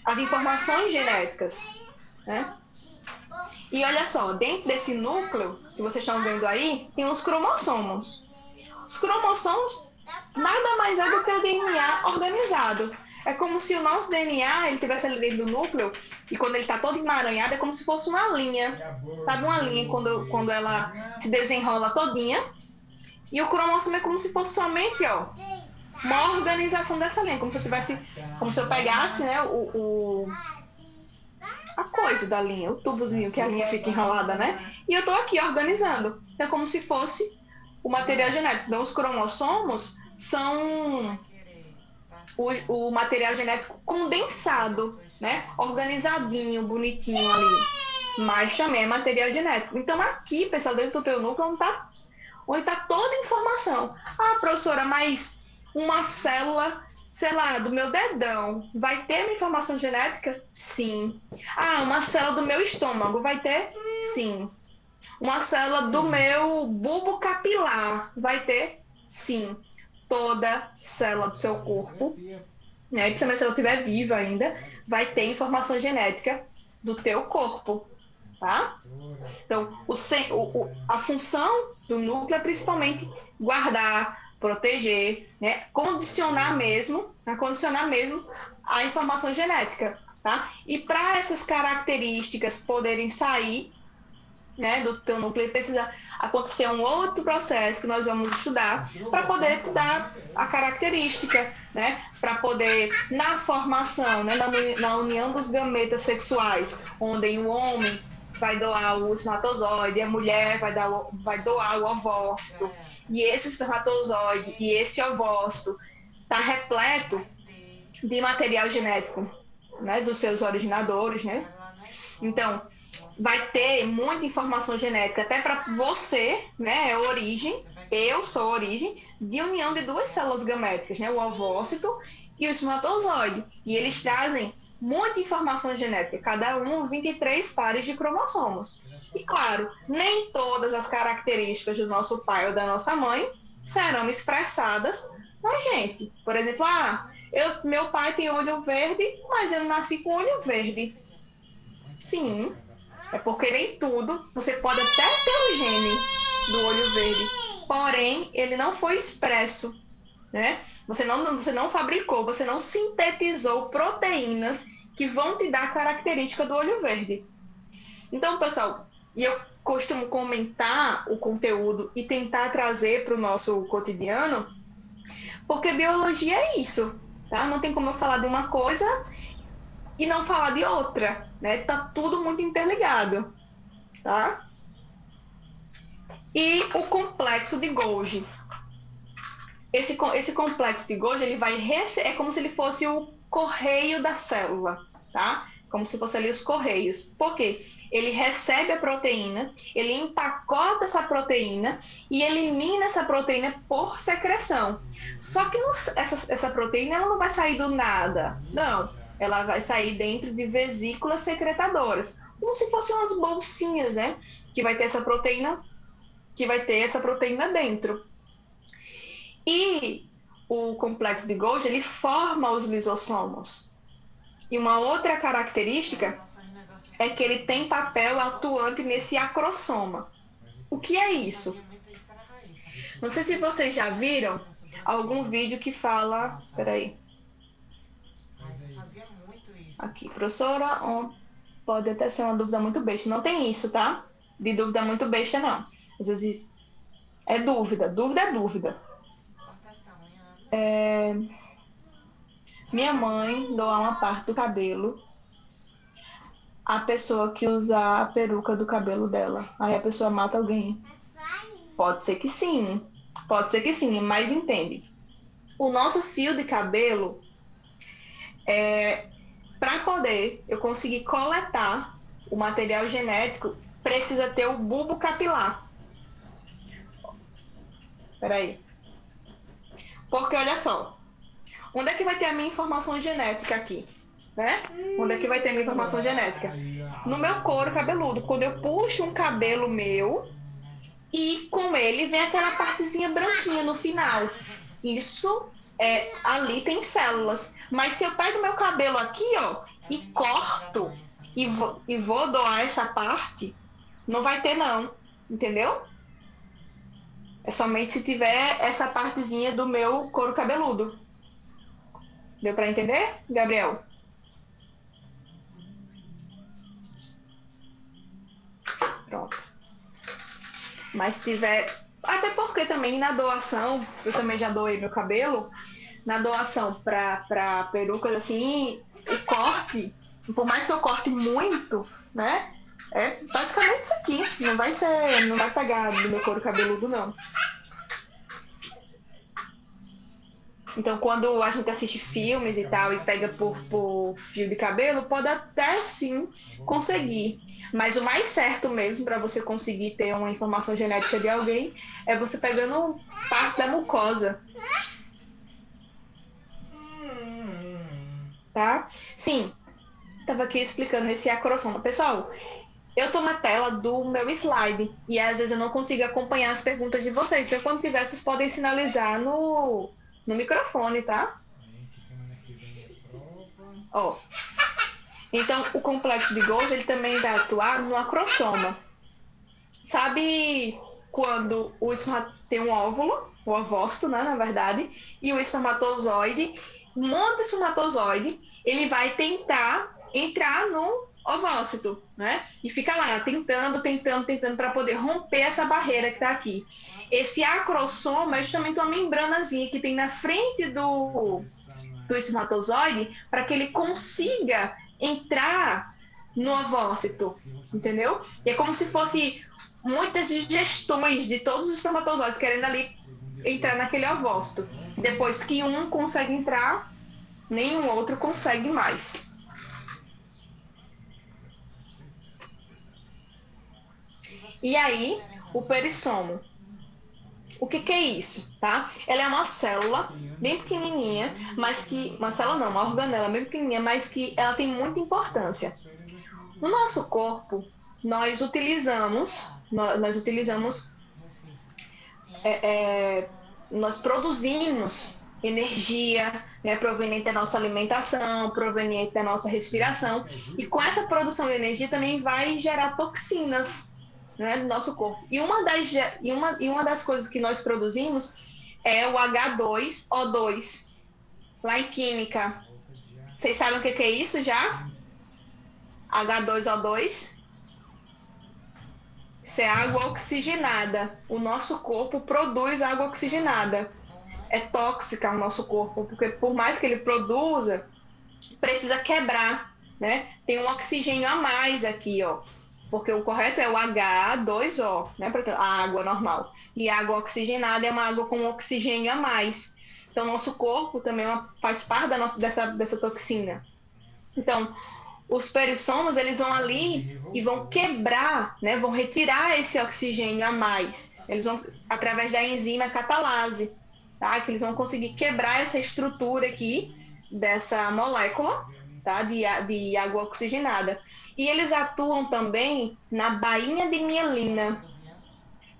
as informações genéticas, né? E olha só, dentro desse núcleo, se vocês estão vendo aí, tem os cromossomos. Os cromossomos nada mais é do que o DNA organizado. É como se o nosso DNA ele tivesse ali dentro do núcleo e quando ele está todo emaranhado é como se fosse uma linha. Sabe uma linha quando ela se desenrola todinha? E o cromossomo é como se fosse somente, ó, uma organização dessa linha. Como se eu pegasse, né, a coisa da linha, o tubozinho que a linha fica enrolada, né? E eu tô aqui organizando. É como se fosse o material genético. Então os cromossomos são o material genético condensado, né? Organizadinho, bonitinho ali. Mas também é material genético. Então aqui, pessoal, dentro do teu núcleo, onde tá toda a informação. Ah, professora, mas uma célula, sei lá, do meu dedão, vai ter minha informação genética? Sim. Ah, uma célula do meu estômago vai ter? Sim. Uma célula do meu bulbo capilar vai ter? Sim. Toda célula do seu corpo, né, principalmente se ela estiver viva ainda, vai ter informação genética do teu corpo, tá? Então, a função do núcleo é principalmente guardar, proteger, né, condicionar mesmo a informação genética, tá? E para essas características poderem sair, né, do teu núcleo, precisa acontecer um outro processo que nós vamos estudar para poder te dar a característica, né, para poder, na formação, né, na união dos gametas sexuais, onde o homem vai doar o espermatozoide, a mulher vai doar o ovócito, e esse espermatozoide e esse ovócito está repleto de material genético, né, dos seus originadores, né? Então, vai ter muita informação genética, até para você, né? Eu sou a origem de união de duas células gaméticas, né? O ovócito e o espermatozoide. E eles trazem muita informação genética, cada um 23 pares de cromossomos. E claro, nem todas as características do nosso pai ou da nossa mãe serão expressadas na gente. Por exemplo, meu pai tem olho verde, mas eu nasci com olho verde. Sim. É porque nem tudo, você pode até ter o gene do olho verde, porém ele não foi expresso, né? Você não fabricou, você não sintetizou proteínas que vão te dar a característica do olho verde. Então, pessoal, e eu costumo comentar o conteúdo e tentar trazer para o nosso cotidiano, porque biologia é isso, tá? Não tem como eu falar de uma coisa e não falar de outra, né? Tá tudo muito interligado, tá? e o complexo de Golgi. Esse complexo de Golgi, ele vai é como se ele fosse o correio da célula, tá? Como se fosse ali os correios. Por quê? Ele recebe a proteína, ele empacota essa proteína e elimina essa proteína por secreção. Só que essa proteína ela não vai sair do nada, não. Ela vai sair dentro de vesículas secretadoras, como se fossem umas bolsinhas, né? Que vai ter essa proteína dentro. E o complexo de Golgi, ele forma os lisossomos. E uma outra característica é que ele tem papel atuante nesse acrossoma. O que é isso? Não sei se vocês já viram algum vídeo que fala... Peraí. Aqui, professora, pode até ser uma dúvida muito besta. Não tem isso, tá? De dúvida muito besta, não. Às vezes é dúvida. Dúvida é dúvida. Minha mãe doa uma parte do cabelo à pessoa que usa a peruca do cabelo dela. Aí a pessoa mata alguém. Pode ser que sim, mas entende. O nosso fio de cabelo, para poder eu conseguir coletar o material genético, precisa ter o bulbo capilar. Peraí. Porque olha só, onde é que vai ter a minha informação genética aqui? Né? Onde é que vai ter a minha informação genética? No meu couro cabeludo. Quando eu puxo um cabelo meu e com ele vem aquela partezinha branquinha no final. Isso ali tem células. Mas se eu pego meu cabelo aqui, ó, e corto e vou doar essa parte, não vai ter não, entendeu? É somente se tiver essa partezinha do meu couro cabeludo. Deu para entender, Gabriel? Pronto. Mas se tiver... Até porque também na doação, eu também já doei meu cabelo, na doação para perucas assim, o corte, por mais que eu corte muito, né? É basicamente isso aqui. Não vai pegar do meu couro cabeludo, não. Então, quando a gente assiste filmes e tal e pega por fio de cabelo, pode até sim conseguir. Mas o mais certo mesmo para você conseguir ter uma informação genética de alguém é você pegando parte da mucosa. Tá? Sim. Estava aqui explicando esse acrossoma. Pessoal, eu tô na tela do meu slide e às vezes eu não consigo acompanhar as perguntas de vocês. Então, quando tiver, vocês podem sinalizar no microfone, tá? Ó. Então, o complexo de Golgi, ele também vai atuar no acrossoma. Sabe quando tem um óvulo, o ovócito, né, na verdade, e o espermatozoide, um monte de espermatozoide, ele vai tentar entrar no ovócito, né? E fica lá tentando para poder romper essa barreira que tá aqui. Esse acrossoma é justamente uma membranazinha que tem na frente do espermatozoide para que ele consiga entrar no ovócito, entendeu? E é como se fosse muitas digestões de todos os espermatozoides querendo ali entrar naquele ovócito. Depois que um consegue entrar, nenhum outro consegue mais. E aí, o perissomo. O que é isso, tá? Ela é uma célula bem pequenininha, mas que... Uma célula não, uma organela bem pequenininha, mas que ela tem muita importância. No nosso corpo, nós produzimos energia, né, proveniente da nossa alimentação, proveniente da nossa respiração, e com essa produção de energia também vai gerar toxinas, né, do nosso corpo. E uma das coisas que nós produzimos é o H2O2, lá em química. Vocês sabem o que é isso já? H2O2? Isso é água oxigenada. O nosso corpo produz água oxigenada. É tóxica o nosso corpo, porque por mais que ele produza, precisa quebrar, né? Tem um oxigênio a mais aqui, ó. porque o correto é o H2O, né? Porque a água normal. E a água oxigenada é uma água com oxigênio a mais. Então, nosso corpo também faz parte dessa toxina. Então, os perissomos, eles vão ali e vão quebrar, né? Vão retirar esse oxigênio a mais. Eles vão, através da enzima catalase, tá? Que eles vão conseguir quebrar essa estrutura aqui dessa molécula, tá? De água oxigenada. E eles atuam também na bainha de mielina.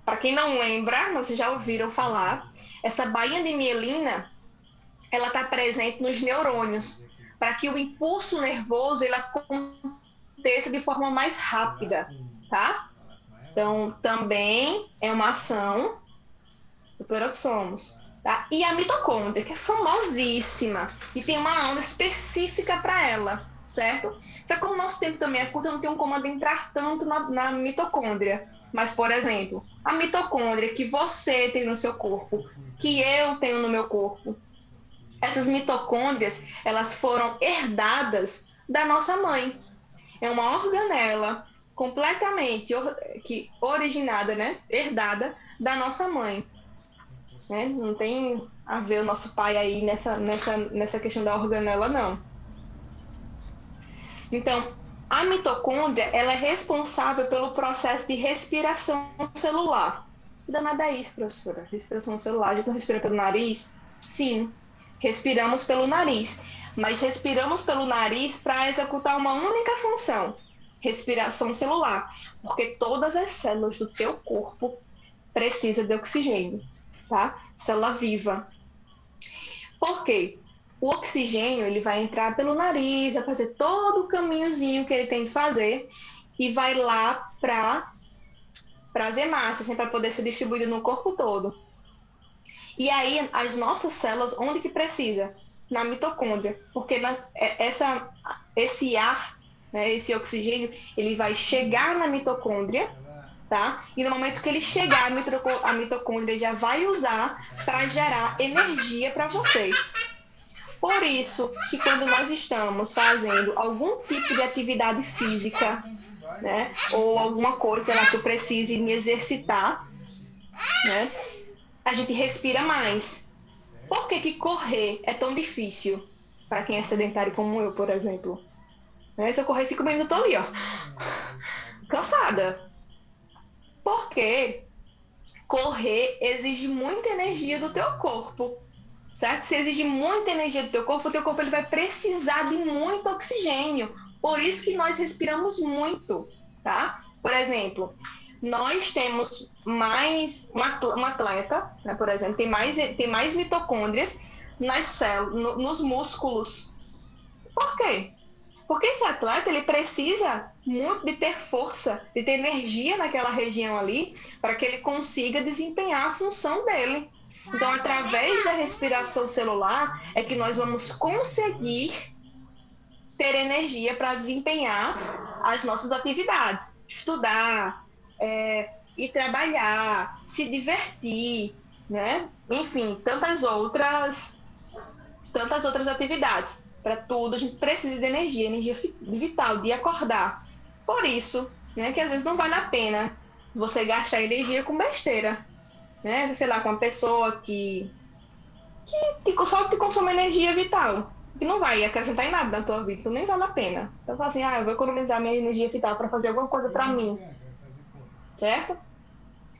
Para quem não lembra, vocês já ouviram falar, essa bainha de mielina, ela está presente nos neurônios, para que o impulso nervoso ele aconteça de forma mais rápida, tá? Então, também é uma ação do peroxomos. Tá? E a mitocôndria, que é famosíssima, e tem uma aula específica para ela, certo? Só que como o nosso tempo também é curto, eu não tenho como adentrar tanto na mitocôndria. Mas, por exemplo, a mitocôndria que você tem no seu corpo, que eu tenho no meu corpo, essas mitocôndrias, elas foram herdadas da nossa mãe. É uma organela completamente originada, né? Herdada da nossa mãe. Né? Não tem a ver o nosso pai aí nessa questão da organela, não. Então, a mitocôndria, ela é responsável pelo processo de respiração celular. Que danada é isso, professora? Respiração celular, a gente não respira pelo nariz? Sim, respiramos pelo nariz. Mas respiramos pelo nariz para executar uma única função, respiração celular. Porque todas as células do teu corpo precisam de oxigênio, tá? Célula viva. Por quê? O oxigênio ele vai entrar pelo nariz, vai fazer todo o caminhozinho que ele tem que fazer e vai lá para as hemácias, né, para poder ser distribuído no corpo todo. E aí, as nossas células, onde que precisa? Na mitocôndria, porque esse ar, né, esse oxigênio, ele vai chegar na mitocôndria, tá? E no momento que ele chegar, a mitocôndria já vai usar para gerar energia para você. Por isso que quando nós estamos fazendo algum tipo de atividade física, né, ou alguma coisa, sei lá, que eu precise me exercitar, né, a gente respira mais. Por que correr é tão difícil para quem é sedentário como eu, por exemplo? Né, se eu correr 5 minutos, eu tô ali, ó, cansada. Porque correr exige muita energia do teu corpo. Certo? Se exige muita energia do teu corpo, o teu corpo ele vai precisar de muito oxigênio. Por isso que nós respiramos muito, tá? Por exemplo, nós temos mais um atleta, né, por exemplo, tem mais mitocôndrias nas células, nos músculos. Por quê? Porque esse atleta ele precisa muito de ter força, de ter energia naquela região ali, para que ele consiga desempenhar a função dele. Então, através da respiração celular, é que nós vamos conseguir ter energia para desempenhar as nossas atividades. Estudar, ir trabalhar, se divertir, né? Enfim, tantas outras atividades. Para tudo, a gente precisa de energia vital, de acordar. Por isso, né, que às vezes não vale a pena você gastar energia com besteira. Né? Sei lá, com uma pessoa que só te consome energia vital, que não vai acrescentar em nada na tua vida, então nem vale a pena. Então fala assim, eu vou economizar minha energia vital para fazer alguma coisa para mim, certo?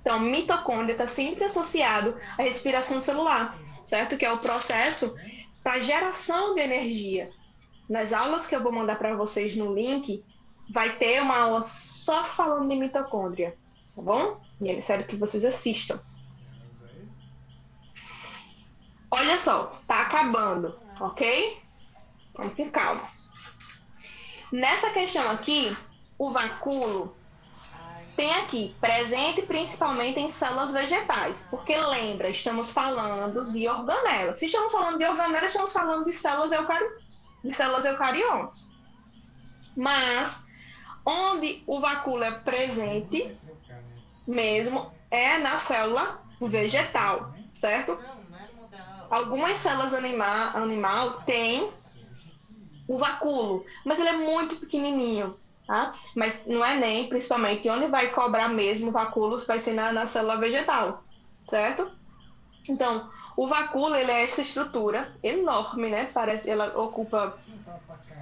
Então, mitocôndria está sempre associado à respiração celular, certo? Que é o processo para geração de energia. Nas aulas que eu vou mandar para vocês no link, vai ter uma aula só falando de mitocôndria, tá bom? E é necessário que vocês assistam. Olha só, tá acabando, ok? Vamos com calma. Nessa questão aqui, o vacúolo tem aqui, presente principalmente em células vegetais, porque lembra, estamos falando de organelas. Se estamos falando de organelas, estamos falando de células eucariontes. Mas, onde o vacúolo é presente mesmo, é na célula vegetal, certo? Algumas células animal têm o vacúolo, mas ele é muito pequenininho, tá? Mas no Enem, principalmente, onde vai cobrar mesmo o vacúolo vai ser na célula vegetal, certo? Então, o vacúolo, ele é essa estrutura enorme, né? Parece, ela ocupa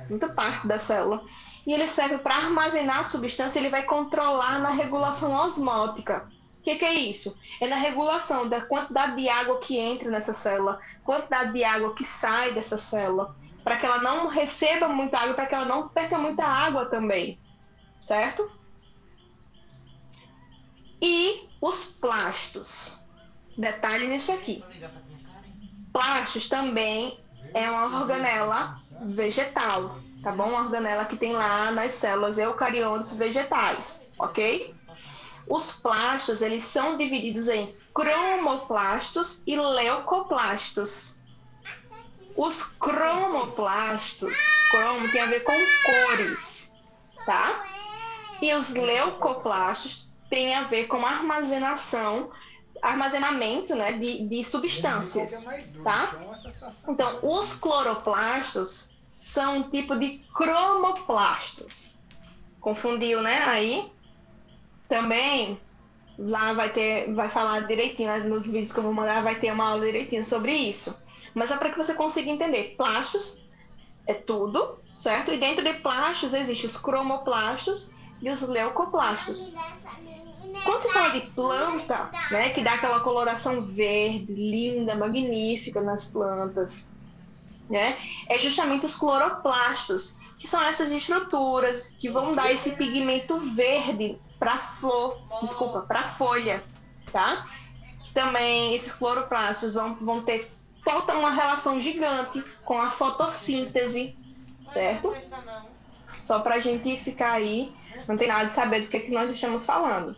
muita parte da célula. E ele serve para armazenar a substância, ele vai controlar na regulação osmótica. O que é isso? É na regulação da quantidade de água que entra nessa célula, quantidade de água que sai dessa célula, para que ela não receba muita água, para que ela não perca muita água também, certo? E os plastos. Detalhe nisso aqui. Plastos também é uma organela vegetal, tá bom? Uma organela que tem lá nas células eucariontes vegetais, ok? Os plastos, eles são divididos em cromoplastos e leucoplastos. Os cromoplastos, cromo tem a ver com cores, tá? E os leucoplastos tem a ver com armazenamento, né, de substâncias, tá? Então, os cloroplastos são um tipo de cromoplastos. Confundiu, né? Aí também lá vai falar direitinho, né, nos vídeos que eu vou mandar, vai ter uma aula direitinho sobre isso. Mas é para que você consiga entender. Plastos é tudo, certo? E dentro de plastos existem os cromoplastos e os leucoplastos. Quando se fala de planta, né, que dá aquela coloração verde, linda, magnífica nas plantas, né, é justamente os cloroplastos, que são essas estruturas que vão dar esse pigmento verde para a folha, tá? Também esses cloroplastos vão ter toda uma relação gigante com a fotossíntese, certo? Só para a gente ficar aí, não tem nada de saber do que nós estamos falando.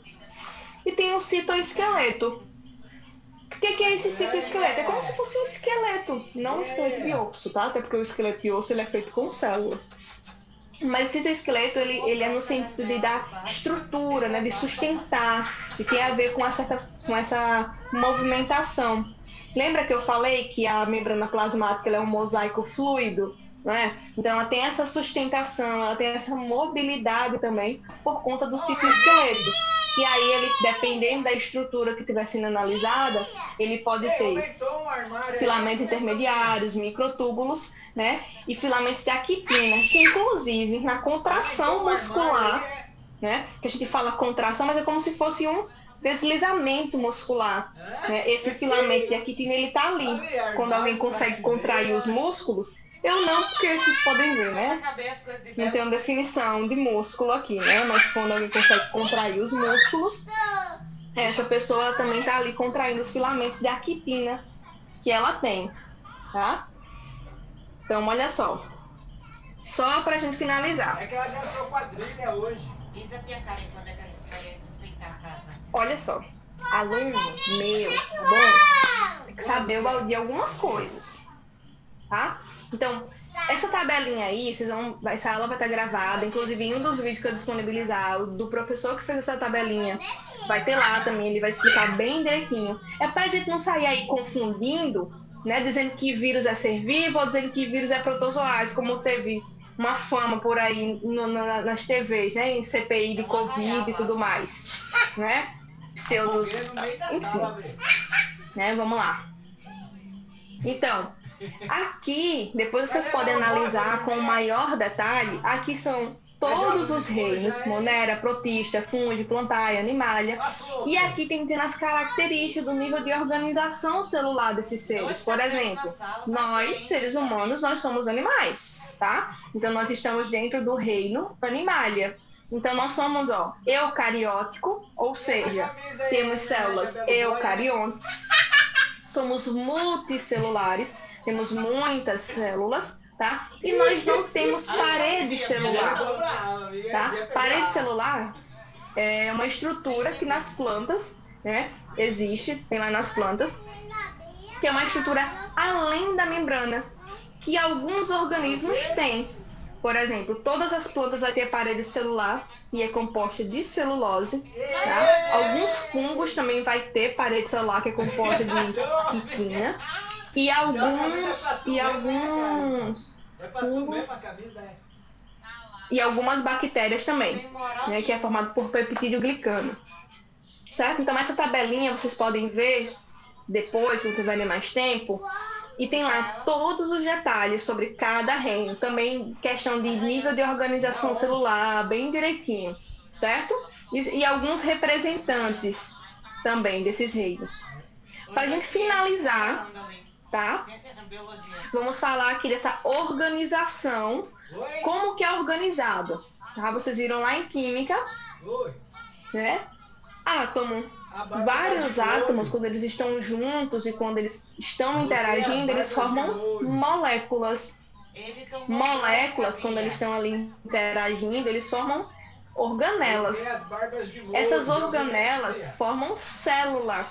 E tem o citoesqueleto. O que é esse citoesqueleto? É como se fosse um esqueleto, não um esqueleto de osso, tá? Até porque o esqueleto de osso ele é feito com células. Mas o citoesqueleto ele é no sentido de dar estrutura, né? De sustentar, e tem a ver com essa movimentação. Lembra que eu falei que a membrana plasmática ela é um mosaico fluido? Né? Então ela tem essa sustentação, ela tem essa mobilidade também por conta do citoesqueleto. E aí ele, dependendo da estrutura que estiver sendo analisada, ele pode ser filamentos intermediários, microtúbulos, né? E filamentos de actina, que inclusive na contração muscular, né? Que a gente fala contração, mas é como se fosse um deslizamento muscular, né? Esse filamento de actina, ele tá ali. Quando alguém consegue contrair os músculos, eu não, porque vocês podem ver, né? Não tem uma definição de músculo aqui, né? Mas quando alguém consegue contrair os músculos, essa pessoa também tá ali contraindo os filamentos de actina que ela tem, tá? Então, olha só. Só pra gente finalizar. É que ela dançou quadrilha hoje. Isso aqui, Karen, quando é que a gente vai enfeitar a casa? Olha só. Aluno meu, tá bom? Tem que saber de algumas coisas, tá? Então, essa tabelinha aí, essa aula vai estar gravada, inclusive em um dos vídeos que eu disponibilizar, do professor que fez essa tabelinha, vai ter lá também, ele vai explicar bem direitinho. É pra gente não sair aí confundindo, né, dizendo que vírus é ser vivo ou dizendo que vírus é protozoário, como teve uma fama por aí nas TVs, né, em CPI de Covid e tudo mais, né? Pseudos, enfim, né, vamos lá. Então, aqui, depois vocês podem analisar com maior detalhe, aqui são todos os reinos, Monera, Protista, Fungi, Plantae, Animalia, e aqui tem dizendo as características do nível de organização celular desses seres. Por exemplo, nós, seres humanos, nós somos animais, tá? Então nós estamos dentro do reino Animalia. Então nós somos, eucariótico, ou seja, temos células eucariontes, somos multicelulares, temos muitas células, tá? E nós não temos parede celular, tá? Parede celular é uma estrutura que nas plantas, né, existe, tem lá nas plantas, que é uma estrutura além da membrana, que alguns organismos têm. Por exemplo, todas as plantas vão ter parede celular e é composta de celulose, tá? Alguns fungos também vai ter parede celular que é composta de quitina. E alguns fungos e algumas bactérias também, Sem moral né, que é formado por peptídeo glicano. Certo? Então, essa tabelinha vocês podem ver depois, quando tiverem mais tempo, e tem lá todos os detalhes sobre cada reino, também questão de nível de organização celular, bem direitinho, certo? E alguns representantes também desses reinos. Para a gente finalizar, tá? Ciência da biologia. Vamos falar aqui dessa organização, Oi? como que é organizado, tá? Vocês viram lá em química, Oi. né? Átomo. A barba Vários tá de olho. átomos, quando eles estão juntos e quando eles estão Botei interagindo, as eles barbas de formam olho. moléculas. Eles estão Moléculas, quando eles estão ali interagindo, eles formam organelas. Coloquei as barbas de olho. Essas Joguei organelas na formam célula.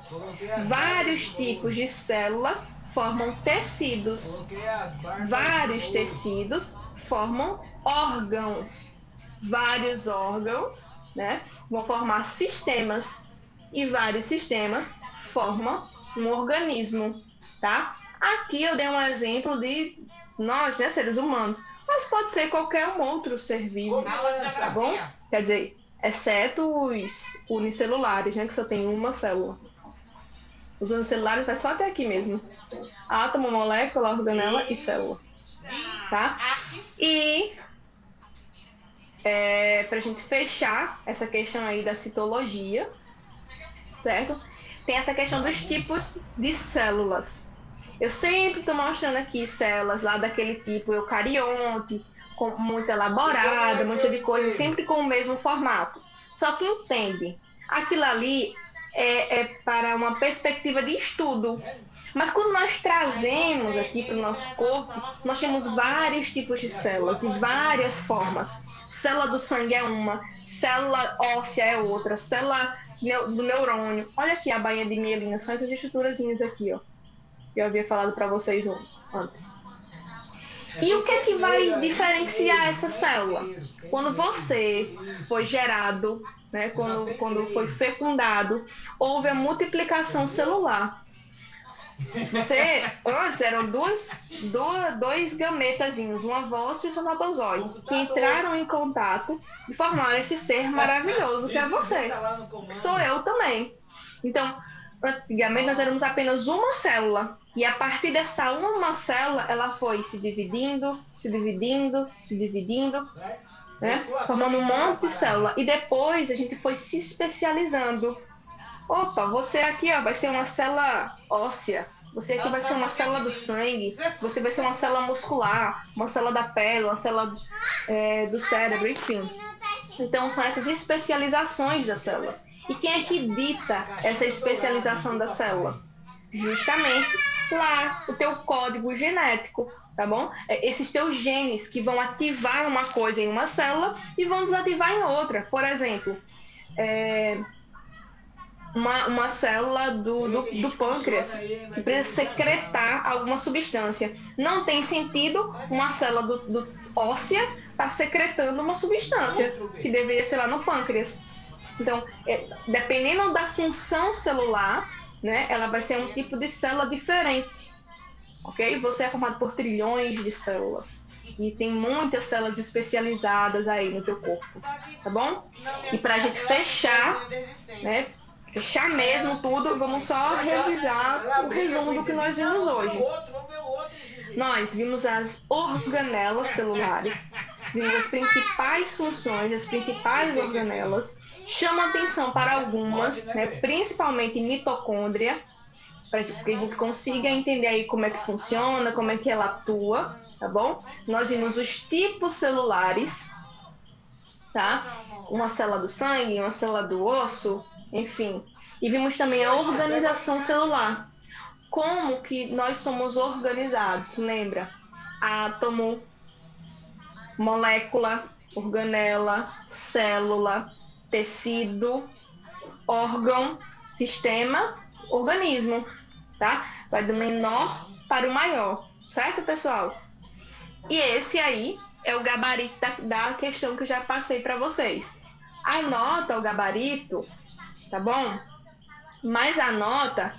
Coloquei as Vários barbas de tipos de células formam tecidos. Coloquei as barbas Vários de olho. tecidos formam órgãos. Vários órgãos, né, vão formar sistemas. E vários sistemas formam um organismo, tá? Aqui eu dei um exemplo de nós, né, seres humanos. Mas pode ser qualquer um outro ser vivo, Aula de tá bom? geografia. Quer dizer, exceto os unicelulares, né, que só tem uma célula. Os unicelulares vai só até aqui mesmo. Átomo, molécula, organela e célula, tá? Artes. E pra gente fechar essa questão aí da citologia, certo? Tem essa questão dos tipos de células. Eu sempre estou mostrando aqui células lá daquele tipo eucarionte, muito elaborada, um monte de coisa, sempre com o mesmo formato. Só que entende, aquilo ali é para uma perspectiva de estudo. Mas quando nós trazemos aqui para o nosso corpo, nós temos vários tipos de células, de várias formas. Célula do sangue é uma, célula óssea é outra, célula do neurônio. Olha aqui a bainha de mielina, são essas estruturazinhas aqui, ó, que eu havia falado para vocês antes. E o que é que vai diferenciar essa célula? Quando você foi gerado, né, quando foi fecundado, houve a multiplicação celular. Antes eram dois gametazinhos, um ovócito e um espermatozoide, que entraram em contato e formaram esse ser maravilhoso que é você, que sou eu também. Então, antigamente nós éramos apenas uma célula, e a partir dessa uma célula, ela foi se dividindo, né, formando um monte de célula, e depois a gente foi se especializando. Opa, você aqui, ó, vai ser uma célula óssea, você aqui vai ser uma célula do sangue, você vai ser uma célula muscular, uma célula da pele, uma célula do cérebro, enfim. Então são essas especializações das células. E quem é que dita essa especialização da célula? Justamente lá, o teu código genético, tá bom? Esses teus genes que vão ativar uma coisa em uma célula e vão desativar em outra. Por exemplo, uma célula do pâncreas que precisa secretar alguma substância. Não tem sentido uma célula do óssea estar secretando uma substância que deveria ser lá no pâncreas. Então, dependendo da função celular, né, ela vai ser um tipo de célula diferente. Ok? Você é formado por trilhões de células. E tem muitas células especializadas aí no teu corpo. Tá bom? E pra gente fechar, né? Fechar mesmo tudo, vamos só revisar o resumo do que nós vimos hoje. Nós vimos as organelas celulares, vimos as principais funções, as principais organelas, chama atenção para algumas, né, principalmente mitocôndria, para que a gente consiga entender aí como é que funciona, como é que ela atua, tá bom? Nós vimos os tipos celulares, tá? Uma célula do sangue, uma célula do osso, enfim. E vimos também a organização celular. Como que nós somos organizados? Lembra? Átomo, molécula, organela, célula, tecido, órgão, sistema, organismo, tá? Vai do menor para o maior, certo, pessoal? E esse aí é o gabarito da questão que eu já passei para vocês. Anota o gabarito, tá bom? Mas anota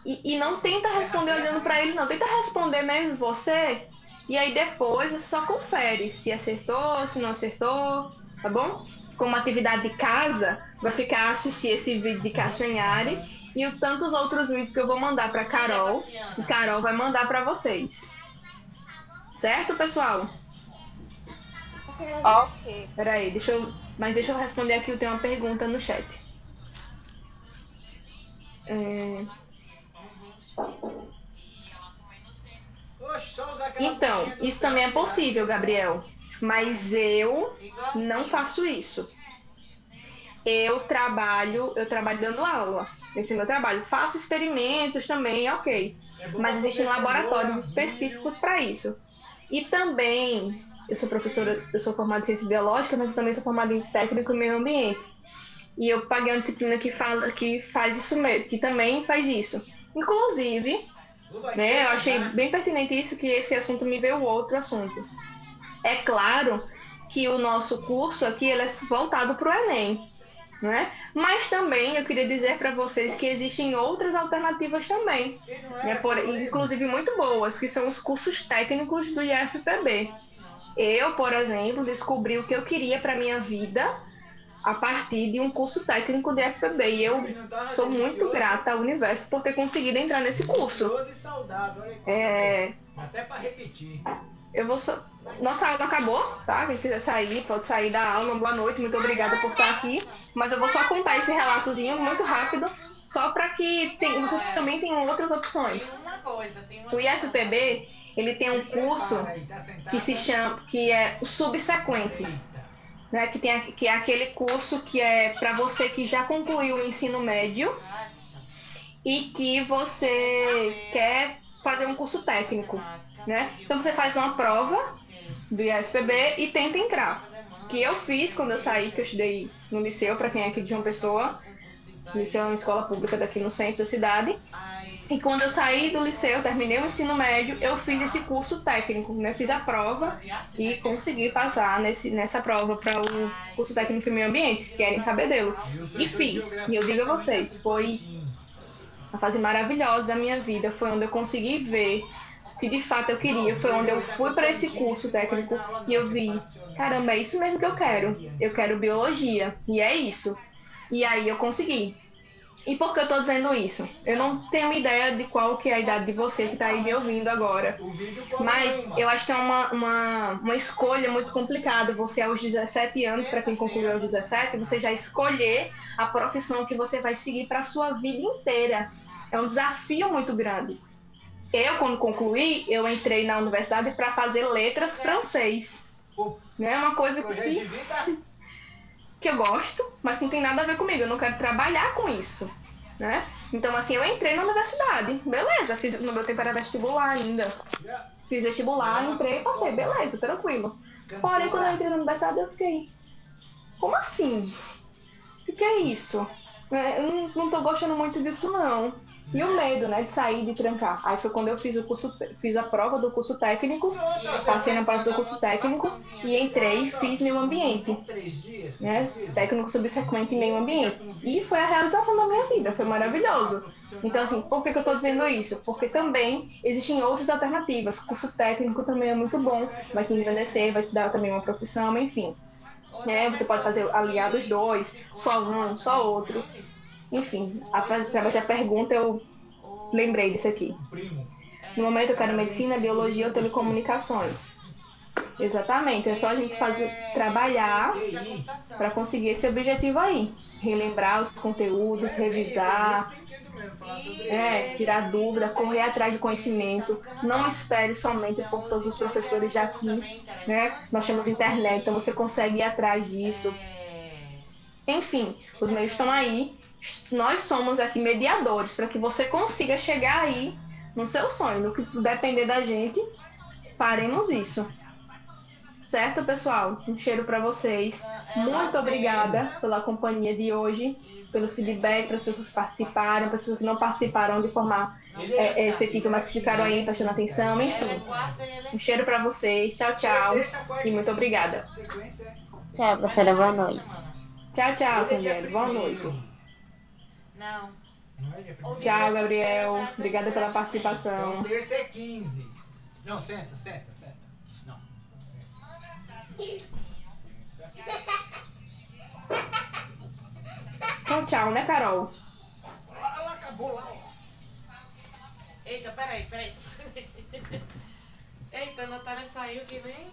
e não tenta responder olhando para ele, não. Tenta responder mesmo você E aí depois você só confere se acertou, se não acertou, tá bom? Como atividade de casa, vai ficar assistir esse vídeo de Castanhari e tantos outros vídeos que eu vou mandar para Carol, e Carol vai mandar para vocês. Certo, pessoal? Ok. Peraí, deixa eu responder aqui, eu tenho uma pergunta no chat. Oxe, só usar aquela Então, buchinha do isso também é pé, possível, Gabriel, mas eu não faço isso. Eu trabalho dando aula. Esse é meu trabalho. Faço experimentos também, ok. É bom Mas pra existem comer laboratórios cenoura, específicos para isso. E também, eu sou professora, eu sou formada em ciência biológica, mas eu também sou formada em técnico e meio ambiente. E eu paguei uma disciplina que faz isso mesmo, que também faz isso. Inclusive, né, eu achei bem pertinente isso, que esse assunto me veio outro assunto. É claro que o nosso curso aqui ele é voltado para o Enem, né? Mas também eu queria dizer para vocês que existem outras alternativas também, né? Inclusive muito boas, que são os cursos técnicos do IFPB. Eu, por exemplo, descobri o que eu queria para minha vida a partir de um curso técnico de IFPB. E eu sou muito grata ao universo por ter conseguido entrar nesse curso. Gostoso e saudável, olha que até para repetir. Nossa aula acabou, tá? Quem quiser sair, pode sair da aula. Boa noite, muito obrigada por estar aqui. Mas eu vou só contar esse relatozinho muito rápido, só para que vocês também tenham outras opções. O IFPB, ele tem um curso que é o subsequente, né? Que é aquele curso que é para você que já concluiu o ensino médio e que você quer fazer um curso técnico, né? Então você faz uma prova do IFPB e tenta entrar. Que eu fiz quando eu saí, que eu estudei no liceu, para quem é aqui de João Pessoa. O liceu é uma escola pública daqui no centro da cidade. E quando eu saí do liceu, terminei o ensino médio, eu fiz esse curso técnico, né? Fiz a prova e consegui passar nessa prova para o curso técnico em meio ambiente, que era em Cabedelo. E fiz. E eu digo a vocês, foi uma fase maravilhosa da minha vida. Foi onde eu consegui ver o que de fato eu queria. Foi onde eu fui para esse curso técnico e eu vi, caramba, é isso mesmo que eu quero. Eu quero biologia. E é isso. E aí eu consegui. E por que eu tô dizendo isso? Eu não tenho ideia de qual que é a idade de você que tá aí me ouvindo agora. Mas eu acho que é uma escolha muito complicada. Você aos 17 anos, para quem concluiu aos 17, você já escolher a profissão que você vai seguir para a sua vida inteira. É um desafio muito grande. Eu, quando concluí, eu entrei na universidade para fazer letras francês. Né? Uma coisa que eu gosto, mas que não tem nada a ver comigo. Eu não quero trabalhar com isso, né? Então, assim, eu entrei na universidade. Beleza, no meu tempo era vestibular ainda. Fiz vestibular, entrei e passei. Beleza, tranquilo. Porém, quando eu entrei na universidade, eu fiquei... Como assim? O que é isso? Eu não tô gostando muito disso, não. E o medo, né, de sair, de trancar. Aí foi quando eu fiz a prova do curso técnico, passei na prova do curso técnico e entrei e fiz meio ambiente, né, técnico subsequente em meio ambiente. E foi a realização da minha vida, foi maravilhoso. Então, assim, por que eu tô dizendo isso? Porque também existem outras alternativas. Curso técnico também é muito bom, vai te engrandecer, vai te dar também uma profissão, enfim. Você pode fazer aliado os dois, só um, só outro. Enfim, através da pergunta eu lembrei disso aqui. No momento eu quero medicina, biologia ou telecomunicações. Exatamente, é só a gente trabalhar para conseguir esse objetivo aí. Relembrar os conteúdos, revisar, tirar dúvida, correr atrás de conhecimento. Não espere somente por todos os professores já aqui, né? Nós temos internet, então você consegue ir atrás disso. Enfim, os meios estão aí. Nós somos aqui mediadores para que você consiga chegar aí no seu sonho. No que depender da gente, faremos isso. Certo, pessoal? Um cheiro para vocês. Muito obrigada pela companhia de hoje, pelo feedback, para as pessoas que participaram, para as pessoas que não participaram de forma efetiva, mas ficaram aí prestando atenção. Enfim, um cheiro para vocês. Tchau, tchau. E muito obrigada. Tchau, professora. Boa noite. Tchau, tchau, Sandra. Boa noite. Não. Tchau, Gabriel. Obrigada pela participação. Terça é 15. Não, senta. Então, tchau, né, Carol? Ela acabou lá, ó. Eita, peraí. Eita, a Natália saiu que nem...